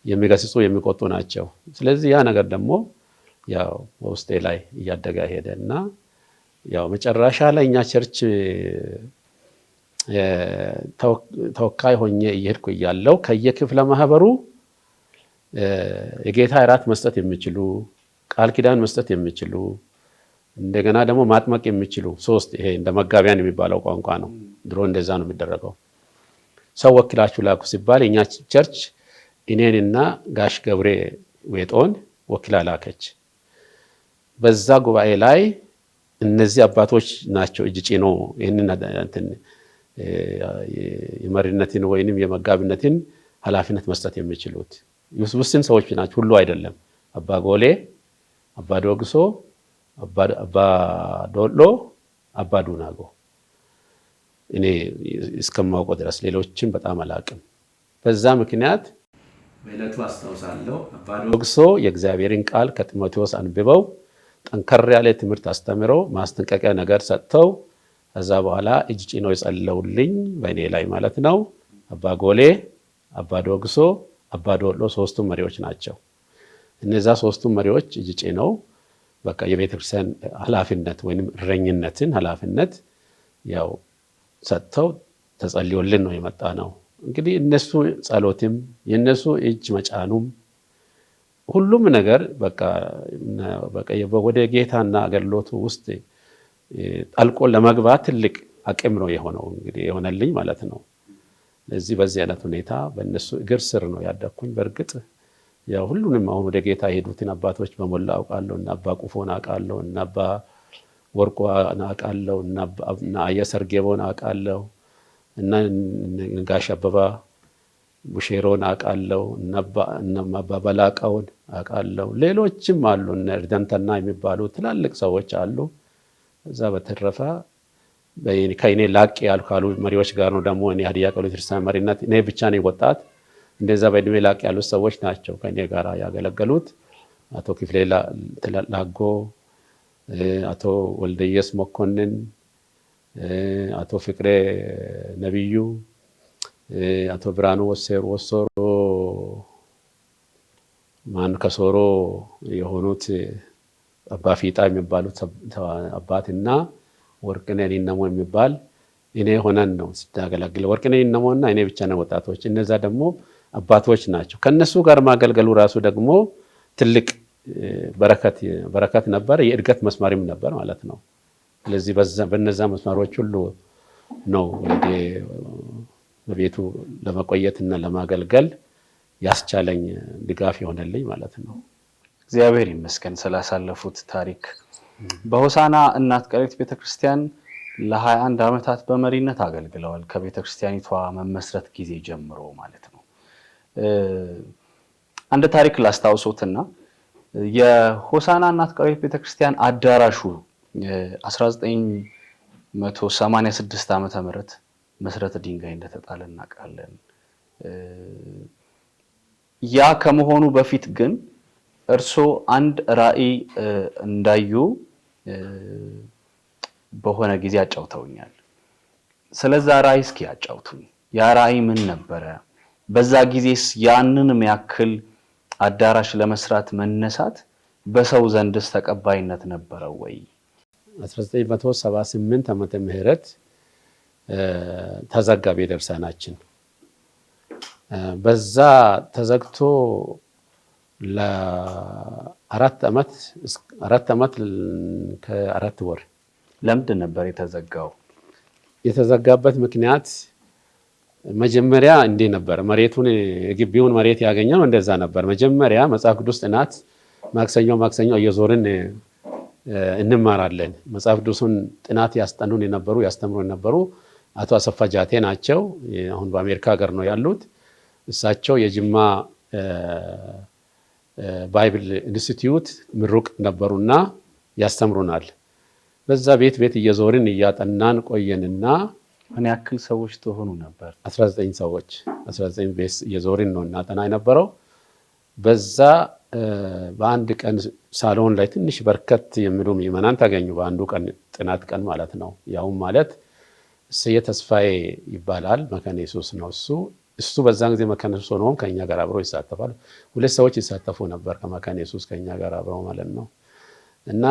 የሚገስጹ የሚቆጡ ናቸው። ስለዚህ ያ ነገር ደግሞ ያው በውስጤ ላይ እያደገ ሄደና ያው መጨረሻ ላይ እኛ ቸርች ተወካይ ሆኜ እየሄድኩ እያለሁ ከየክፍለ ማህበሩ የጌታ እራት መስጠት የሚችሉ፣ ቃል ኪዳን መስጠት የሚችሉ፣ እንደገና ደግሞ ማጥመቅ የሚችሉ 3 ይሄ እንደ መጋቢያን የሚባለው ቋንቋ ነው። ድሮ እንደዛ ነው የሚደረገው። ሰው ወክላችሁ ላኩ ሲባል የኛ ቸርች እኔንና ጋሽ ገብሬ ዌጦን ወክላ ላከች። በዛ ጉባኤ ላይ እነዚህ አባቶች ናቸው እጅ ጭኖ ይህንን የመሪነትን ወይንም የመጋቢነትን ኃላፊነት መስጠት የሚችሉት ውስን ሰዎች ናቸው። ሁሉ አይደለም። አባ ጎሌ፣ አባ ዶግሶ፣ አባ ዶሎ፣ አባ ዱናጎ እኔ እስከማውቀው ድረስ ሌሎችን በጣም አላቅም። በዛ ምክንያት በዕለቱ አስታውሳለሁ አባ ዶግሶ የእግዚአብሔርን ቃል ከጢሞቴዎስ አንብበው ጠንከር ያለ ትምህርት አስተምረው ማስጠንቀቂያ ነገር ሰጥተው ከዛ በኋላ እጅ ጭነው የጸለውልኝ በእኔ ላይ ማለት ነው። አባ ጎሌ፣ አባ ዶግሶ፣ አባ ዶሎ ሶስቱም መሪዎች ናቸው። እነዛ ሶስቱም መሪዎች እጅ ጭነው በቃ የቤተክርስቲያን ኃላፊነት ወይም እረኝነትን ኃላፊነት ያው ሰጥተው ተጸልዮልን ነው የመጣ ነው። እንግዲህ እነሱ ጸሎትም የነሱ እጅ መጫኑም ሁሉም ነገር በቃ ወደ ጌታና አገልግሎቱ ውስጥ ጣልቆ ለመግባት ትልቅ አቅም ነው የሆነው እንግዲህ የሆነልኝ ማለት ነው። ለዚህ በዚህ አይነት ሁኔታ በእነሱ እግር ስር ነው ያደግኩኝ። በእርግጥ ያው ሁሉንም አሁን ወደ ጌታ የሄዱትን አባቶች በሞላ አውቃለሁ። እና አባ ቁፎን አውቃለሁ፣ እና አባ ወርቆ አውቃለሁ፣ እና አየሰርጌቦን አውቃለሁ፣ እና ጋሽ አበባ ቡሼሮን አውቃለሁ፣ እና አባ በላቃውን አውቃለሁ። ሌሎችም አሉ እነ እርደንተና የሚባሉ ትላልቅ ሰዎች አሉ። እዛ በተረፈ ከእኔ ላቅ ያሉ ካሉ መሪዎች ጋር ነው ደግሞ እኔ ሀዲያ ቃለ ክርስቲያን መሪነት እኔ ብቻ ነኝ ወጣት። እንደዛ በእድሜ ላቅ ያሉት ሰዎች ናቸው ከእኔ ጋር ያገለገሉት። አቶ ክፍሌ ላጎ፣ አቶ ወልደየስ መኮንን፣ አቶ ፍቅሬ ነብዩ፣ አቶ ብርሃኑ ወሶሮ ማን ከሶሮ የሆኑት አባ ፊጣ የሚባሉት አባትና ወርቅነህ ኒነሞ የሚባል እኔ ሆነን ነው ስታገለግል። ወርቅነህ ኒነሞና እኔ ብቻ ነው ወጣቶች። እነዛ ደግሞ አባቶች ናቸው። ከነሱ ጋር ማገልገሉ ራሱ ደግሞ ትልቅ በረከት ነበር፣ የእድገት መስመርም ነበር ማለት ነው። ስለዚህ በነዛ መስመሮች ሁሉ ነው እንግዲህ በቤቱ ለመቆየትና ለማገልገል ያስቻለኝ ድጋፍ የሆነልኝ ማለት ነው። እግዚአብሔር ይመስገን ስላሳለፉት ታሪክ። በሆሳና እናት ቃሊት ቤተክርስቲያን ለ21 ዓመታት በመሪነት አገልግለዋል። ከቤተክርስቲያኒቷ መመስረት ጊዜ ጀምሮ ማለት ነው። አንድ ታሪክ ላስታውሶትና የሆሳና እናት ቃሊት ቤተክርስቲያን አዳራሹ 1986 ዓመተ ምህረት መሰረተ ድንጋይ እንደተጣለ እናውቃለን። ያ ከመሆኑ በፊት ግን እርሶ አንድ ራዕይ እንዳዩ በሆነ ጊዜ አጫውተውኛል። ስለዛ ራዕይ እስኪ አጫውቱኝ። ያ ራዕይ ምን ነበረ? በዛ ጊዜስ ያንን የሚያክል አዳራሽ ለመስራት መነሳት በሰው ዘንድስ ተቀባይነት ነበረው ወይ? 1978 ዓመተ ምህረት ተዘጋ ቤተክርስቲያናችን። በዛ ተዘግቶ ለአራት ዓመት ከአራት ወር። ለምንድን ነበር የተዘጋው? የተዘጋበት ምክንያት መጀመሪያ እንዲህ ነበር። መሬቱን ግቢውን መሬት ያገኘው እንደዛ ነበር። መጀመሪያ መጽሐፍ ቅዱስ ጥናት ማክሰኞ እየዞርን እንማራለን። መጽሐፍ ቅዱስን ጥናት ያስተምሩ የነበሩ አቶ አሰፋ ጃቴ ናቸው። አሁን በአሜሪካ ሀገር ነው ያሉት። እሳቸው የጅማ ባይብል ኢንስቲትዩት ምሩቅ ነበሩና ያስተምሩናል። በዛ ቤት እየዞርን እያጠናን ቆየንና ምን ያክል ሰዎች ተሆኑ ነበር? 19 ሰዎች 19 ቤት እየዞርን ነው እናጠና የነበረው። በዛ በአንድ ቀን ሳሎን ላይ ትንሽ በርከት የሚሉ ምዕመናን ተገኙ። በአንዱ ቀን ጥናት ቀን ማለት ነው። ያውም ማለት እሰየ ተስፋዬ ይባላል፣ መካነ ኢየሱስ ነው እሱ በዛን ጊዜ መካነ ኢየሱስ ሆኖም ከኛ ጋር አብሮ ይሳተፋል። ሁለት ሰዎች ይሳተፉ ነበር ከመካነ ኢየሱስ ከኛ ጋር አብረው ማለት ነው። እና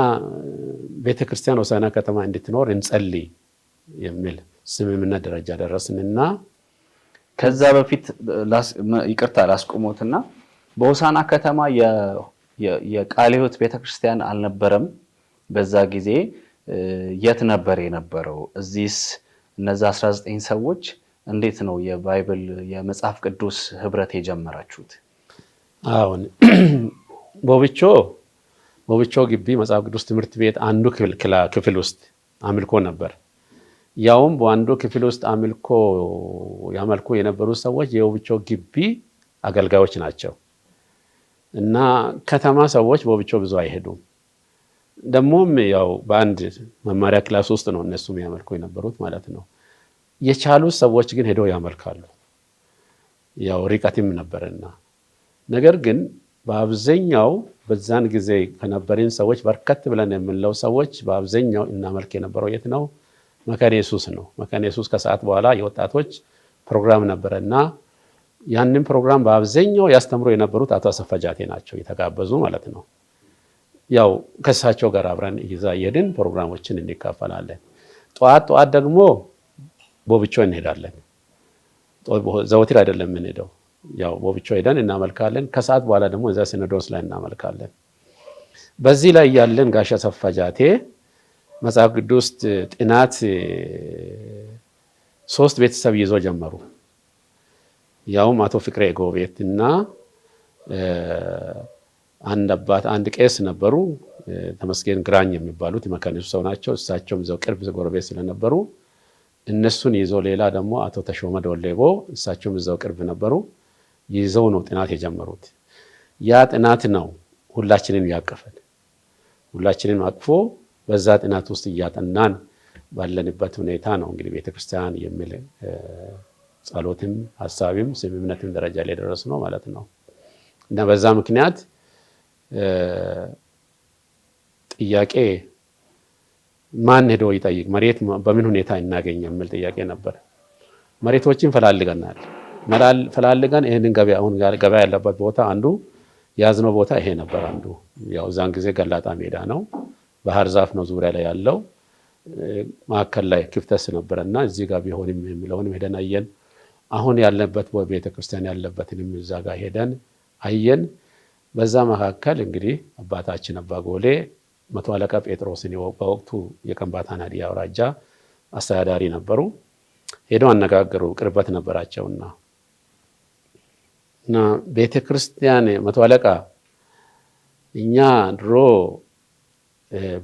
ቤተክርስቲያን ሆሳዕና ከተማ እንድትኖር እንጸልይ የሚል ስምምነት ደረጃ ደረስንና ከዛ በፊት ይቅርታ ላስቆሞትና በሆሳዕና ከተማ የቃለ ሕይወት ቤተክርስቲያን አልነበረም። በዛ ጊዜ የት ነበር የነበረው? እዚህስ እነዛ 19 ሰዎች እንዴት ነው የባይብል የመጽሐፍ ቅዱስ ህብረት የጀመራችሁት? አሁን ቦብቾ ግቢ መጽሐፍ ቅዱስ ትምህርት ቤት አንዱ ክፍል ውስጥ አምልኮ ነበር። ያውም በአንዱ ክፍል ውስጥ አምልኮ ያመልኩ የነበሩ ሰዎች የቦብቾ ግቢ አገልጋዮች ናቸው። እና ከተማ ሰዎች ቦብቾ ብዙ አይሄዱም። ደግሞም ያው በአንድ መማሪያ ክላስ ውስጥ ነው እነሱም ያመልኩ የነበሩት ማለት ነው። የቻሉ ሰዎች ግን ሄደው ያመልካሉ። ያው ርቀትም ነበርና ነገር ግን በአብዛኛው በዛን ጊዜ ከነበርን ሰዎች በርከት ብለን የምንለው ሰዎች በአብዛኛው እናመልክ የነበረው የት ነው? መካነ ኢየሱስ ነው። መካነ ኢየሱስ ከሰዓት በኋላ የወጣቶች ፕሮግራም ነበረና ያንን ፕሮግራም በአብዛኛው ያስተምሩ የነበሩት አቶ አሰፋ ጃቴ ናቸው የተጋበዙ ማለት ነው። ያው ከሳቸው ጋር አብረን ይዛ የድን ፕሮግራሞችን እንካፈላለን። ጠዋት ደግሞ ቦብቾ እንሄዳለን። ዘወትር አይደለም የምንሄደው፣ ያው ቦብቾ ሄደን እናመልካለን። ከሰዓት በኋላ ደግሞ እዛ ሲኖዶስ ላይ እናመልካለን። በዚህ ላይ ያለን ጋሽ አሰፋ ጃቴ መጽሐፍ ቅዱስ ጥናት 3 ቤተሰብ ይዞ ጀመሩ። ያውም አቶ ፍቅሬ ጎቤት እና አንድ አባት አንድ ቄስ ነበሩ፣ ተመስገን ግራኝ የሚባሉት የመካነ ኢየሱስ ሰው ናቸው። እሳቸውም እዛው ቅርብ ጎረቤት ስለነበሩ እነሱን ይዞ ሌላ ደግሞ አቶ ተሾመ ዶሌቦ እሳቸውም እዛው ቅርብ ነበሩ። ይዘው ነው ጥናት የጀመሩት። ያ ጥናት ነው ሁላችንን ያቀፈን። ሁላችንን አቅፎ በዛ ጥናት ውስጥ እያጠናን ባለንበት ሁኔታ ነው እንግዲህ ቤተክርስቲያን የሚል ጸሎትም ሐሳብም ስምምነትም ደረጃ ላይ ደረስ ነው ማለት ነው። እና በዛ ምክንያት ጥያቄ ማን ሄዶ ይጠይቅ፣ መሬት በምን ሁኔታ እናገኝ የሚል ጥያቄ ነበር። መሬቶችን ፈላልገን ይሄንን ገበያ አሁን ገበያ ያለበት ቦታ አንዱ ያዝነው ቦታ ይሄ ነበር። አንዱ ያው ዛን ጊዜ ገላጣ ሜዳ ነው፣ ባህር ዛፍ ነው ዙሪያ ላይ ያለው። ማዕከል ላይ ክፍተት ነበርና እዚህ ጋር ቢሆንም የሚለውን ሄደን አየን። አሁን ያለበት ቤተክርስቲያን ያለበትንም እዛ ጋር ሄደን አየን። በዛ መካከል እንግዲህ አባታችን አባ ጎሌ መቶ አለቃ ጴጥሮስን በወቅቱ የከምባታና ሀዲያ አውራጃ አስተዳዳሪ ነበሩ። ሄደው አነጋገሩ፣ ቅርበት ነበራቸውና እና ቤተክርስቲያን መቶ አለቃ እኛ ድሮ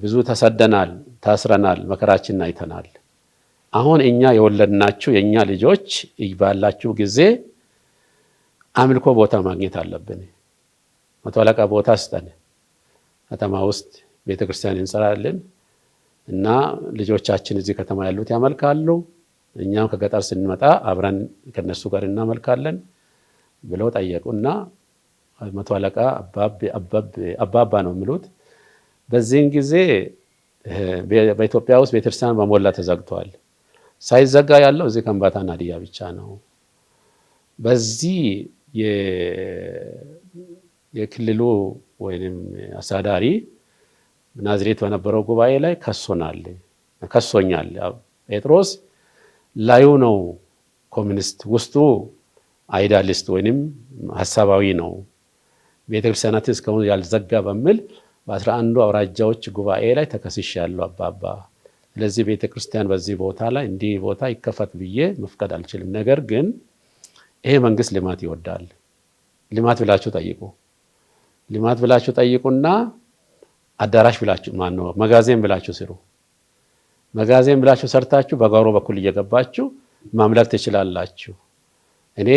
ብዙ ተሰደናል፣ ታስረናል፣ መከራችንን አይተናል። አሁን እኛ የወለድናችሁ የኛ ልጆች ባላችሁ ጊዜ አምልኮ ቦታ ማግኘት አለብን። መቶ አለቃ ቦታ ስጠን፣ ከተማ ውስጥ ቤተክርስቲያን እንሰራለን እና ልጆቻችን እዚህ ከተማ ያሉት ያመልካሉ፣ እኛም ከገጠር ስንመጣ አብረን ከነሱ ጋር እናመልካለን ብለው ጠየቁና መቶ አለቃ አባባ ነው የሚሉት። በዚህን ጊዜ በኢትዮጵያ ውስጥ ቤተክርስቲያን በሞላ ተዘግቷል። ሳይዘጋ ያለው እዚህ ከምባታና ሀዲያ ብቻ ነው። በዚህ የክልሉ ወይም አስተዳዳሪ ናዝሬት በነበረው ጉባኤ ላይ ከሶኛል። ጴጥሮስ ላዩ ነው ኮሚኒስት፣ ውስጡ አይዳሊስት ወይም ሀሳባዊ ነው። ቤተክርስቲያናት እስካሁን ያልዘጋ በሚል በ11 አውራጃዎች ጉባኤ ላይ ተከስሻለሁ አባባ። ስለዚህ ቤተክርስቲያን በዚህ ቦታ ላይ እንዲህ ቦታ ይከፈት ብዬ መፍቀድ አልችልም። ነገር ግን ይሄ መንግስት ልማት ይወዳል። ልማት ብላችሁ ጠይቁ፣ ልማት ብላችሁ ጠይቁና አዳራሽ ብላችሁ ማነው መጋዘን ብላችሁ ስሩ። መጋዘን ብላችሁ ሰርታችሁ በጓሮ በኩል እየገባችሁ ማምለክ ትችላላችሁ። እኔ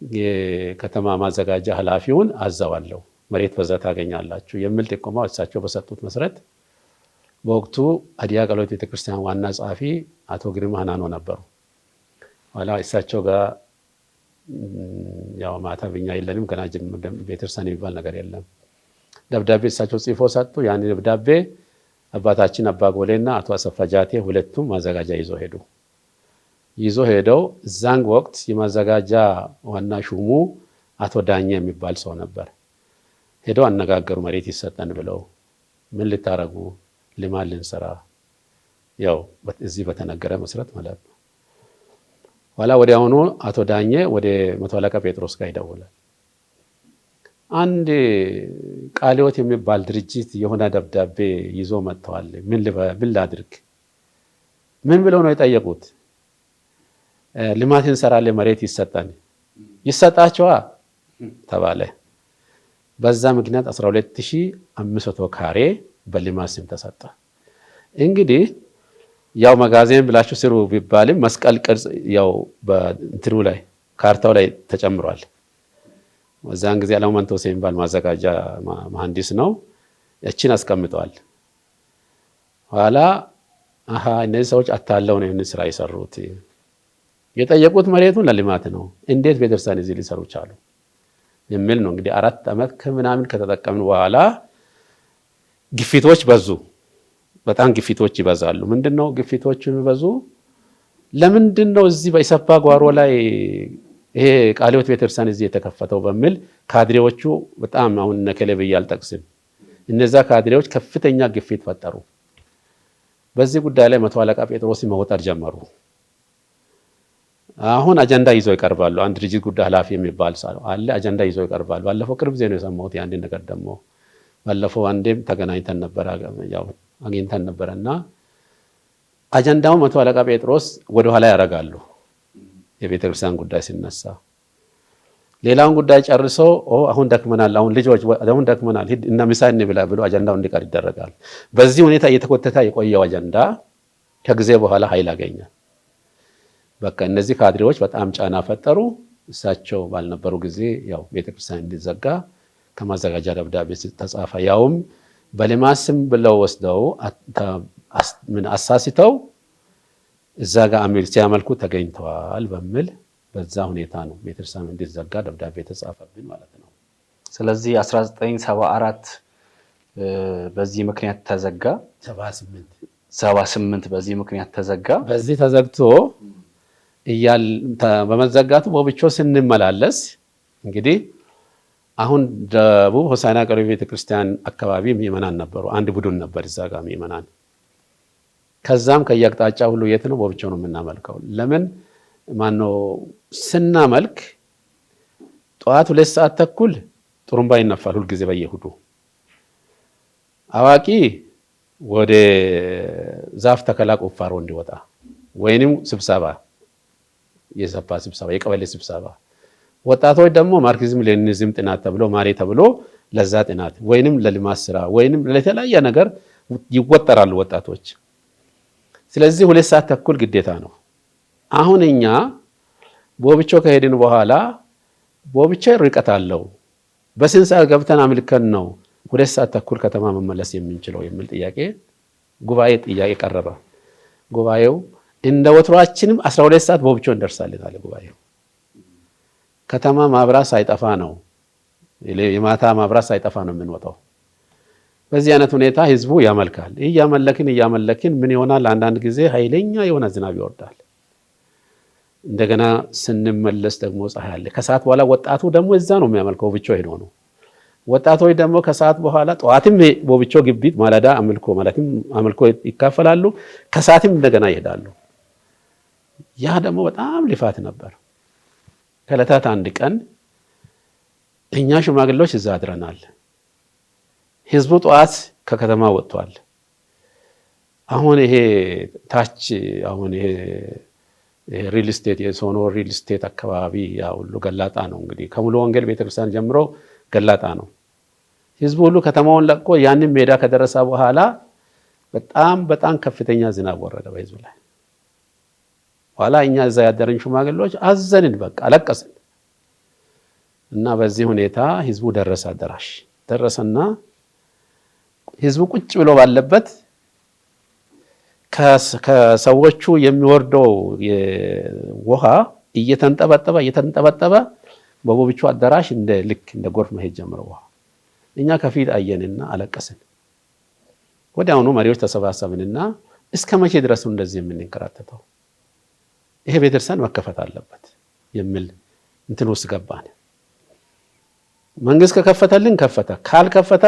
የከተማ ማዘጋጃ ኃላፊውን አዘዋለሁ፣ መሬት በዛ ታገኛላችሁ የሚል ጥቆማ እሳቸው በሰጡት መሰረት በወቅቱ ሀዲያ ቃልዮት ቤተክርስቲያን ዋና ጸሐፊ አቶ ግርማ ሀናኖ ነበሩ። ኋላ እሳቸው ጋር ያው ማተብኛ የለንም ገና ቤተክርስቲያን የሚባል ነገር የለም። ደብዳቤ እሳቸው ጽፎ ሰጡ። ያን ደብዳቤ አባታችን አባ ጎሌና አቶ አሰፋ ጃቴ ሁለቱም ማዘጋጃ ይዞ ሄደው እዛን ወቅት የማዘጋጃ ዋና ሹሙ አቶ ዳኘ የሚባል ሰው ነበር። ሄደው አነጋገሩ፣ መሬት ይሰጠን ብለው። ምን ልታረጉ? ልማት ልንሰራ፣ ያው እዚህ በተነገረ መሰረት ማለት ነው። ኋላ ወዲያውኑ አቶ ዳኘ ወደ መቶ አለቃ ጴጥሮስ ጋር ይደውላል። አንድ ቃልዮት የሚባል ድርጅት የሆነ ደብዳቤ ይዞ መጥተዋል፣ ምን ላድርግ? ምን ብለው ነው የጠየቁት? ልማት እንሰራለን፣ መሬት ይሰጠን። ይሰጣቸዋ ተባለ። በዛ ምክንያት 12500 ካሬ በልማት ስም ተሰጠ። እንግዲህ ያው መጋዘን ብላችሁ ስሩ ቢባልም መስቀል ቅርጽ ያው በእንትኑ ላይ ካርታው ላይ ተጨምሯል። በዛን ጊዜ አለሙ መንቶስ የሚባል ማዘጋጃ መሐንዲስ ነው፣ እቺን አስቀምጠዋል። ኋላ እነዚህ ሰዎች አታለው ነው ይህንን ስራ የሰሩት። የጠየቁት መሬቱን ለልማት ነው፣ እንዴት ቤተክርስቲያን እዚህ ሊሰሩ ቻሉ የሚል ነው። እንግዲህ 4 ዓመት ከምናምን ከተጠቀምን በኋላ ግፊቶች በዙ። በጣም ግፊቶች ይበዛሉ። ምንድነው ግፊቶች የሚበዙ? ለምንድነው እዚህ በኢሰፓ ጓሮ ላይ ይሄ ቃለ ሕይወት ቤተክርስቲያን እዚህ የተከፈተው በሚል ካድሬዎቹ በጣም አሁን ነከሌ ብዬ አልጠቅስም፣ እነዛ ካድሬዎች ከፍተኛ ግፊት ፈጠሩ። በዚህ ጉዳይ ላይ 100 አለቃ ጴጥሮስን መወጠር ጀመሩ። አሁን አጀንዳ ይዘው ይቀርባሉ። አንድ ድርጅት ጉዳይ ኃላፊ የሚባል ሰው አለ፣ አጀንዳ ይዘው ይቀርባሉ። ባለፈው ቅርብ ጊዜ ነው የሰማሁት ያን ነገር። ደግሞ ባለፈው አንዴም ተገናኝተን ነበር፣ ያው አግኝተን ነበርና አጀንዳውን 100 አለቃ ጴጥሮስ ወደ ኋላ ያደርጋሉ። የቤተ ክርስቲያን ጉዳይ ሲነሳ ሌላውን ጉዳይ ጨርሰው አሁን ደክመናል፣ አሁን ልጆች አሁን ደክመናል፣ ሂድ እና ምሳ እንብላ ብሎ አጀንዳው እንዲቀር ይደረጋል። በዚህ ሁኔታ እየተኮተተ የቆየው አጀንዳ ከጊዜ በኋላ ኃይል አገኘ። በቃ እነዚህ ካድሬዎች በጣም ጫና ፈጠሩ። እሳቸው ባልነበሩ ጊዜ ያው ቤተክርስቲያን እንዲዘጋ ከማዘጋጃ ደብዳቤ ተጻፈ። ያውም በልማት ስም ብለው ወስደው አሳስተው እዛ ጋር አሚር ሲያመልኩ ተገኝተዋል በሚል በዛ ሁኔታ ነው ቤተክርስቲያን እንዲዘጋ ደብዳቤ ተጻፈብን ማለት ነው። ስለዚህ 1974 በዚህ ምክንያት ተዘጋ። 78 በዚህ ምክንያት ተዘጋ። በዚህ ተዘግቶ በመዘጋቱ በብቾ ስንመላለስ እንግዲህ አሁን ደቡብ ሆሳዕና ቃለ ሕይወት ቤተክርስቲያን አካባቢ ምእመናን ነበሩ። አንድ ቡድን ነበር እዛ ጋር ምእመናን። ከዛም ከየአቅጣጫ ሁሉ የት ነው በብቾ ነው የምናመልከው። ለምን ማነው ስናመልክ ጠዋት 2 ሰዓት ተኩል ጥሩምባ ይነፋል ሁልጊዜ በየሁዱ። አዋቂ ወደ ዛፍ ተከላ ቁፋሮ እንዲወጣ ወይንም ስብሰባ፣ የሰፋ ስብሰባ፣ የቀበሌ ስብሰባ፣ ወጣቶች ደግሞ ማርክሲዝም ሌኒኒዝም ጥናት ተብሎ ማሬ ተብሎ ለዛ ጥናት ወይንም ለልማት ስራ ወይንም ለተለያየ ነገር ይወጠራሉ ወጣቶች። ስለዚህ 2 ሰዓት ተኩል ግዴታ ነው። አሁን እኛ ቦብቾ ከሄድን በኋላ ቦብቾ ርቀት አለው፣ በስንት ሰዓት ገብተን አምልከን ነው 2 ሰዓት ተኩል ከተማ መመለስ የምንችለው የሚል ጥያቄ ጥያቄ ቀረበ። ጉባኤው እንደ ወትሯችንም 12 ሰዓት ቦብቾ እንደርሳለን አለ ጉባኤው። ከተማ ማብራት ሳይጠፋ ነው የማታ ማብራት ሳይጠፋ ነው የምንወጣው። በዚህ አይነት ሁኔታ ህዝቡ ያመልካል። እያመለክን ምን ይሆናል? አንዳንድ ጊዜ ኃይለኛ የሆነ ዝናብ ይወርዳል። እንደገና ስንመለስ ደግሞ ፀሐይ አለ። ከሰዓት በኋላ ወጣቱ ደግሞ እዛ ነው የሚያመልከው፣ ቦብቾ ሄዶ ነው። ወጣቶች ደግሞ ከሰዓት በኋላ ጠዋትም ቦብቾ ግቢት ማለዳ አምልኮ ይካፈላሉ፣ ከሰዓትም እንደገና ይሄዳሉ። ያ ደግሞ በጣም ልፋት ነበር። ከዕለታት አንድ ቀን እኛ ሽማግሌዎች እዛ አድረናል። ህዝቡ ጠዋት ከከተማ ወጥቷል። አሁን ይሄ ታች አሁን ይሄ ሪል ስቴት የሶኖ ሪል ስቴት አካባቢ ያው ሁሉ ገላጣ ነው። እንግዲህ ከሙሉ ወንጌል ቤተክርስቲያን ጀምሮ ገላጣ ነው። ህዝቡ ሁሉ ከተማውን ለቆ ያንን ሜዳ ከደረሰ በኋላ በጣም ከፍተኛ ዝናብ ወረደ በህዝቡ ላይ። ኋላ እኛ እዛ ያደረን ሽማግሌዎች አዘንን፣ በቃ አለቀስን። እና በዚህ ሁኔታ ህዝቡ ደረሰ፣ አዳራሽ ደረሰና ህዝቡ ቁጭ ብሎ ባለበት ከሰዎቹ የሚወርደው ውሃ እየተንጠበጠበ በቦብቾ አዳራሽ እንደ ጎርፍ መሄድ ጀመረ ውሃ። እኛ ከፊት አየንና አለቀስን። ወዲያውኑ መሪዎች ተሰባሰብንና እስከ መቼ ድረስ እንደዚህ የምንከራተተው? ይሄ ቤተክርስቲያን መከፈት አለበት የሚል እንትን ውስጥ ገባን። መንግስት ከከፈተልን ከፈተ፣ ካልከፈተ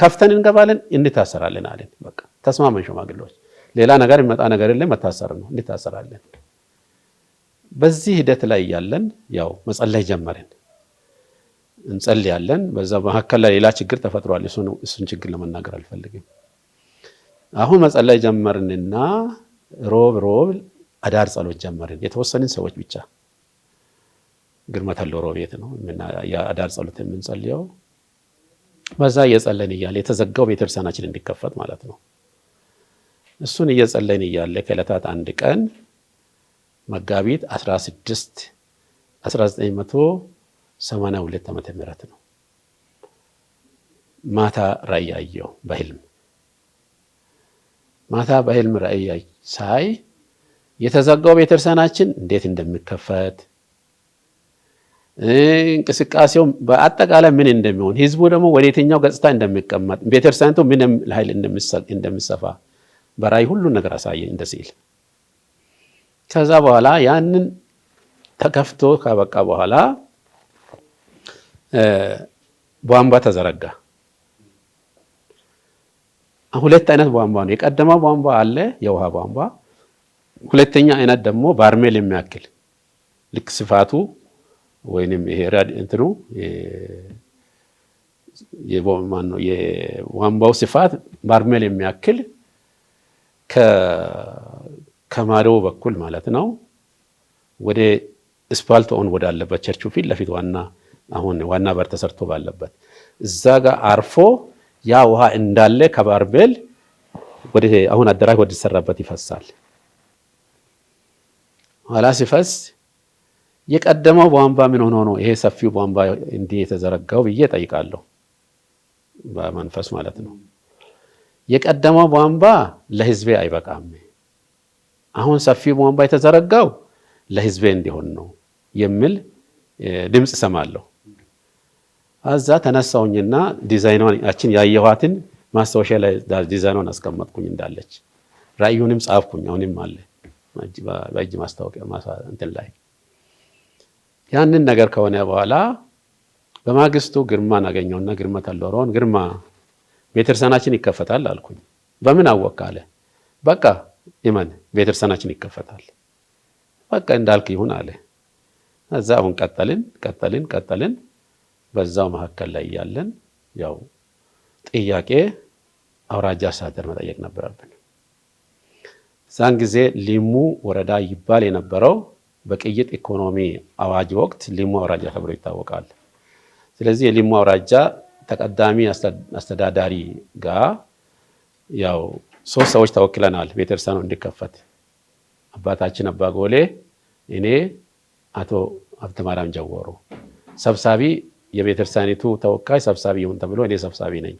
ከፍተን እንገባለን፣ እንታሰራለን አለን። በቃ ተስማማን ሽማግሌዎች። ሌላ ነገር ይመጣ ነገር የለም፣ መታሰር ነው፣ እንታሰራለን። በዚህ ሂደት ላይ ያለን ያው መጸለይ ጀመርን። እንጸልያለን። በዛ መካከል ላይ ሌላ ችግር ተፈጥሯል። እሱን ችግር ለመናገር አልፈልግም። አሁን መጸለይ ጀመርንና ሮብ አዳር ጸሎት ጀመርን። የተወሰንን ሰዎች ብቻ ግርማ ተለሮ ቤት ነው የአዳር ጸሎት የምንጸልየው። በዛ እየጸለን እያለ የተዘጋው ቤተክርስቲያናችን እንዲከፈት ማለት ነው። እሱን እየጸለን እያለ ከዕለታት አንድ ቀን መጋቢት 16 1982 ዓመተ ምህረት ነው። ማታ ራእይ አየሁ በህልም። ማታ በህልም ራእይ ሳይ የተዘጋው ቤተክርስቲያናችን እንዴት እንደሚከፈት እንቅስቃሴው በአጠቃላይ ምን እንደሚሆን ህዝቡ ደግሞ ወደ የትኛው ገጽታ እንደሚቀመጥ ቤተክርስቲያኒቱ ምን ኃይል እንደሚሰፋ በራእይ ሁሉ ነገር አሳየኝ እንደ ሲል። ከዛ በኋላ ያንን ተከፍቶ ካበቃ በኋላ ቧንቧ ተዘረጋ። ሁለት አይነት ቧንቧ ነው። የቀደመው ቧንቧ አለ የውሃ ቧንቧ፣ ሁለተኛ አይነት ደግሞ ባርሜል የሚያክል ልክ ስፋቱ ወይንም ይሄ ራድ እንትኑ የቧንቧው ስፋት ባርሜል የሚያክል ከማዶ በኩል ማለት ነው ወደ ስፓልት ኦን ወዳለበት ቸርቹ ፊት ለፊት ዋና በር ተሰርቶ ባለበት እዛ ጋር አርፎ ያ ውሃ እንዳለ ከባርሜል ወደ አሁን አዳራሽ ወደ ተሰራበት ይፈሳል። ኋላ ሲፈስ የቀደመው ቧንቧ ምን ሆኖ ነው ይሄ ሰፊው ቧንቧ እንዲህ የተዘረጋው ብዬ ጠይቃለሁ፣ በመንፈስ ማለት ነው። የቀደመው ቧንቧ ለህዝቤ አይበቃም፣ አሁን ሰፊው ቧንቧ የተዘረጋው ለህዝቤ እንዲሆን ነው የሚል ድምጽ ሰማለሁ። አዛ ተነሳውኝና ዲዛይኗን ያችን ያየኋትን ማስታወሻ ላይ ዲዛይኗን አስቀመጥኩኝ እንዳለች፣ ራእዩንም ጻፍኩኝ። አሁንም አለ በእጅ ማስታወቂያ እንትን ላይ። ያንን ነገር ከሆነ በኋላ በማግስቱ ግርማን አገኘውና ግርማ ተለወረውን ግርማ ቤተክርስቲያናችን ይከፈታል አልኩኝ። በምን አወቅ አለ። በቃ ይመን ቤተክርስቲያናችን ይከፈታል፣ በቃ እንዳልክ ይሁን አለ። እዛ አሁን ቀጠልን። በዛው መካከል ላይ ያለን ያው ጥያቄ አውራጃ አስተዳደር መጠየቅ ነበረብን። ዛን ጊዜ ሊሙ ወረዳ ይባል የነበረው በቅይጥ ኢኮኖሚ አዋጅ ወቅት ሊሙ አውራጃ ተብሎ ይታወቃል። ስለዚህ የሊሙ አውራጃ ተቀዳሚ አስተዳዳሪ ጋር ያው 3 ሰዎች ተወክለናል ቤተክርስቲያኑ እንዲከፈት። አባታችን አባ ጎሌ፣ እኔ፣ አቶ ሀብተማርያም ጀወሩ። ሰብሳቢ የቤተክርስቲያኒቱ ተወካይ ሰብሳቢ ይሁን ተብሎ እኔ ሰብሳቢ ነኝ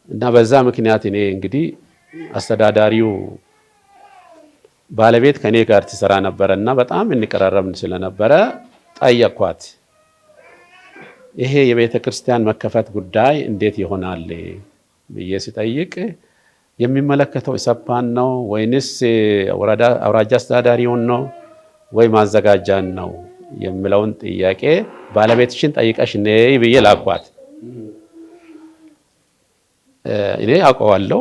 እና በዛ ምክንያት እኔ እንግዲህ አስተዳዳሪው ባለቤት ከኔ ጋር ትሰራ ነበረና በጣም እንቀራረብ ስለነበረ ጠየቅኳት። ይሄ የቤተክርስቲያን መከፈት ጉዳይ እንዴት ይሆናል ብዬ ሲጠይቅ የሚመለከተው ኢሰፓን ነው ወይንስ አውራጃ አስተዳዳሪውን ነው ወይ ማዘጋጃን ነው የሚለውን ጥያቄ ባለቤትሽን ጠይቀሽ ነይ ብዬ ላኳት። እኔ አውቀዋለሁ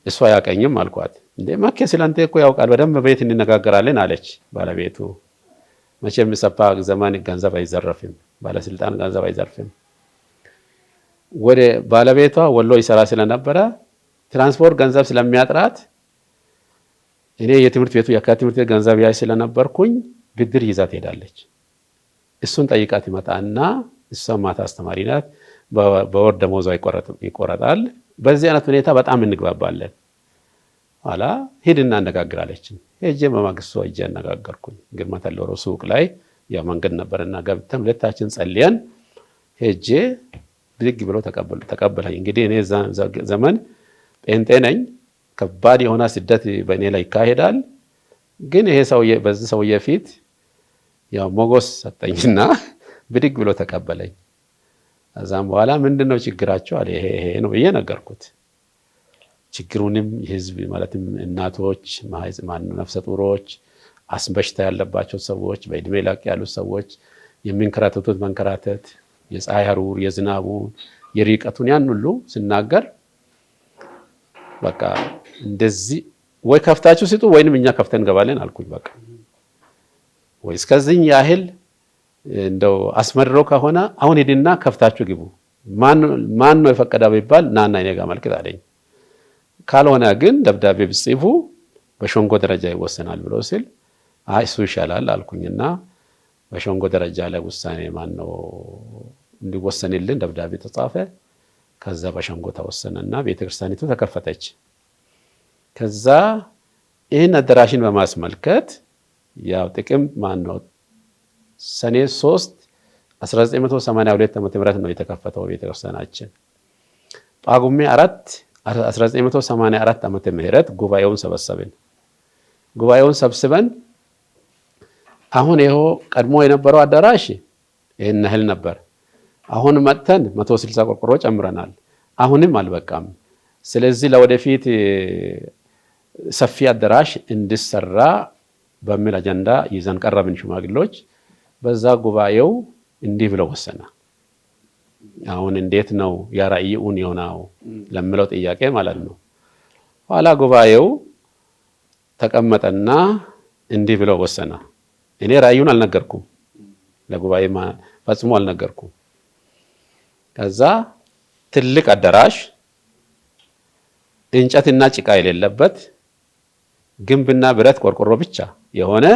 እሷ አያውቀኝም አልኳት። እንዴ ማከ ስለንተ እኮ ያውቃል በደንብ ቤት እንነጋገራለን አለች ባለቤቱ። መቼም ኢሰፓ ዘመን ገንዘብ አይዘረፍም፣ ባለስልጣን ገንዘብ አይዘርፍም። ወደ ባለቤቷ ወሎ ይሰራ ስለነበረ ትራንስፖርት ገንዘብ ስለሚያጥራት እኔ የትምህርት ቤቱ የትምህርት ቤት ገንዘብ ያይ ስለነበርኩኝ ብድር ይዛ ትሄዳለች። እሱን ጠይቃት ይመጣና እሷ ማታ አስተማሪ ናት፣ በወር ደሞዟ ይቆረጣል። በዚህ አይነት ሁኔታ በጣም እንግባባለን። ኋላ ሂድና አነጋግራለች። ሄጄ በማግስቱ ሂጄ አነጋገርኩኝ። ግርማ ተለወሮ ሱቅ ላይ ያው መንገድ ነበርና ገብተን ሁለታችን ጸልየን ሄጄ ብድግ ብሎ ተቀበለኝ። እንግዲህ እኔ ዘመን ጴንጤ ነኝ፣ ከባድ የሆነ ስደት በእኔ ላይ ይካሄዳል። ግን ይሄ ሰውዬ በዚህ ሰውዬ ፊት ያው ሞገስ ሰጠኝና ብድግ ብሎ ተቀበለኝ። ከዛም በኋላ ምንድነው ችግራቸው አለ። ይሄ ነው ብዬ ነገርኩት። ችግሩንም የህዝብ ማለትም እናቶች፣ ነፍሰ ጡሮች፣ አስም በሽታ ያለባቸው ሰዎች፣ በእድሜ ላቅ ያሉ ሰዎች የሚንከራተቱት መንከራተት፣ የፀሐይ ሐሩር፣ የዝናቡ፣ የርቀቱን ያን ሁሉ ስናገር በቃ እንደዚህ ወይ ከፍታችሁ ስጡ ወይንም እኛ ከፍተን እንገባለን አልኩኝ። በቃ ወይ እስከዚህ ያህል እንደው አስመርሮ ከሆነ አሁን ሄድና ከፍታችሁ ግቡ፣ ማን ነው የፈቀደው ቢባል ናና እኔ ጋር መልክት አለኝ። ካልሆነ ግን ደብዳቤ ብጽፉ በሸንጎ ደረጃ ይወሰናል ብሎ ሲል አይ እሱ ይሻላል አልኩኝና በሸንጎ ደረጃ ላይ ውሳኔ ማን ነው እንዲወሰንልን ደብዳቤ ተጻፈ። ከዛ በሸንጎ ተወሰነና ቤተክርስቲያኒቱ ተከፈተች። ከዛ ይህን አዳራሽን በማስመልከት ያው ጥቅም ማን ነው ሰኔ 3 1982 ዓ.ም ነው የተከፈተው ቤተክርስቲያናችን። ጳጉሜ 4 1984 ዓመተ ምህረት ጉባኤውን ሰበሰብን። ጉባኤውን ሰብስበን አሁን ይሄው ቀድሞ የነበረው አዳራሽ ይሄን ያህል ነበር። አሁን መጥተን 160 ቆርቆሮ ጨምረናል። አሁንም አልበቃም። ስለዚህ ለወደፊት ሰፊ አዳራሽ እንዲሰራ በሚል አጀንዳ ይዘን ቀረብን ሽማግሌዎች። በዛ ጉባኤው እንዲህ ብለው ወሰነ። አሁን እንዴት ነው ያ ራዕይ እውን የሆነው ለምለው ጥያቄ ማለት ነው። ኋላ ጉባኤው ተቀመጠና እንዲህ ብለው ወሰነ። እኔ ራዕዩን አልነገርኩም፣ ለጉባኤ ፈጽሞ አልነገርኩም። ከዛ ትልቅ አዳራሽ እንጨትና ጭቃ የሌለበት ግንብና ብረት ቆርቆሮ ብቻ የሆነ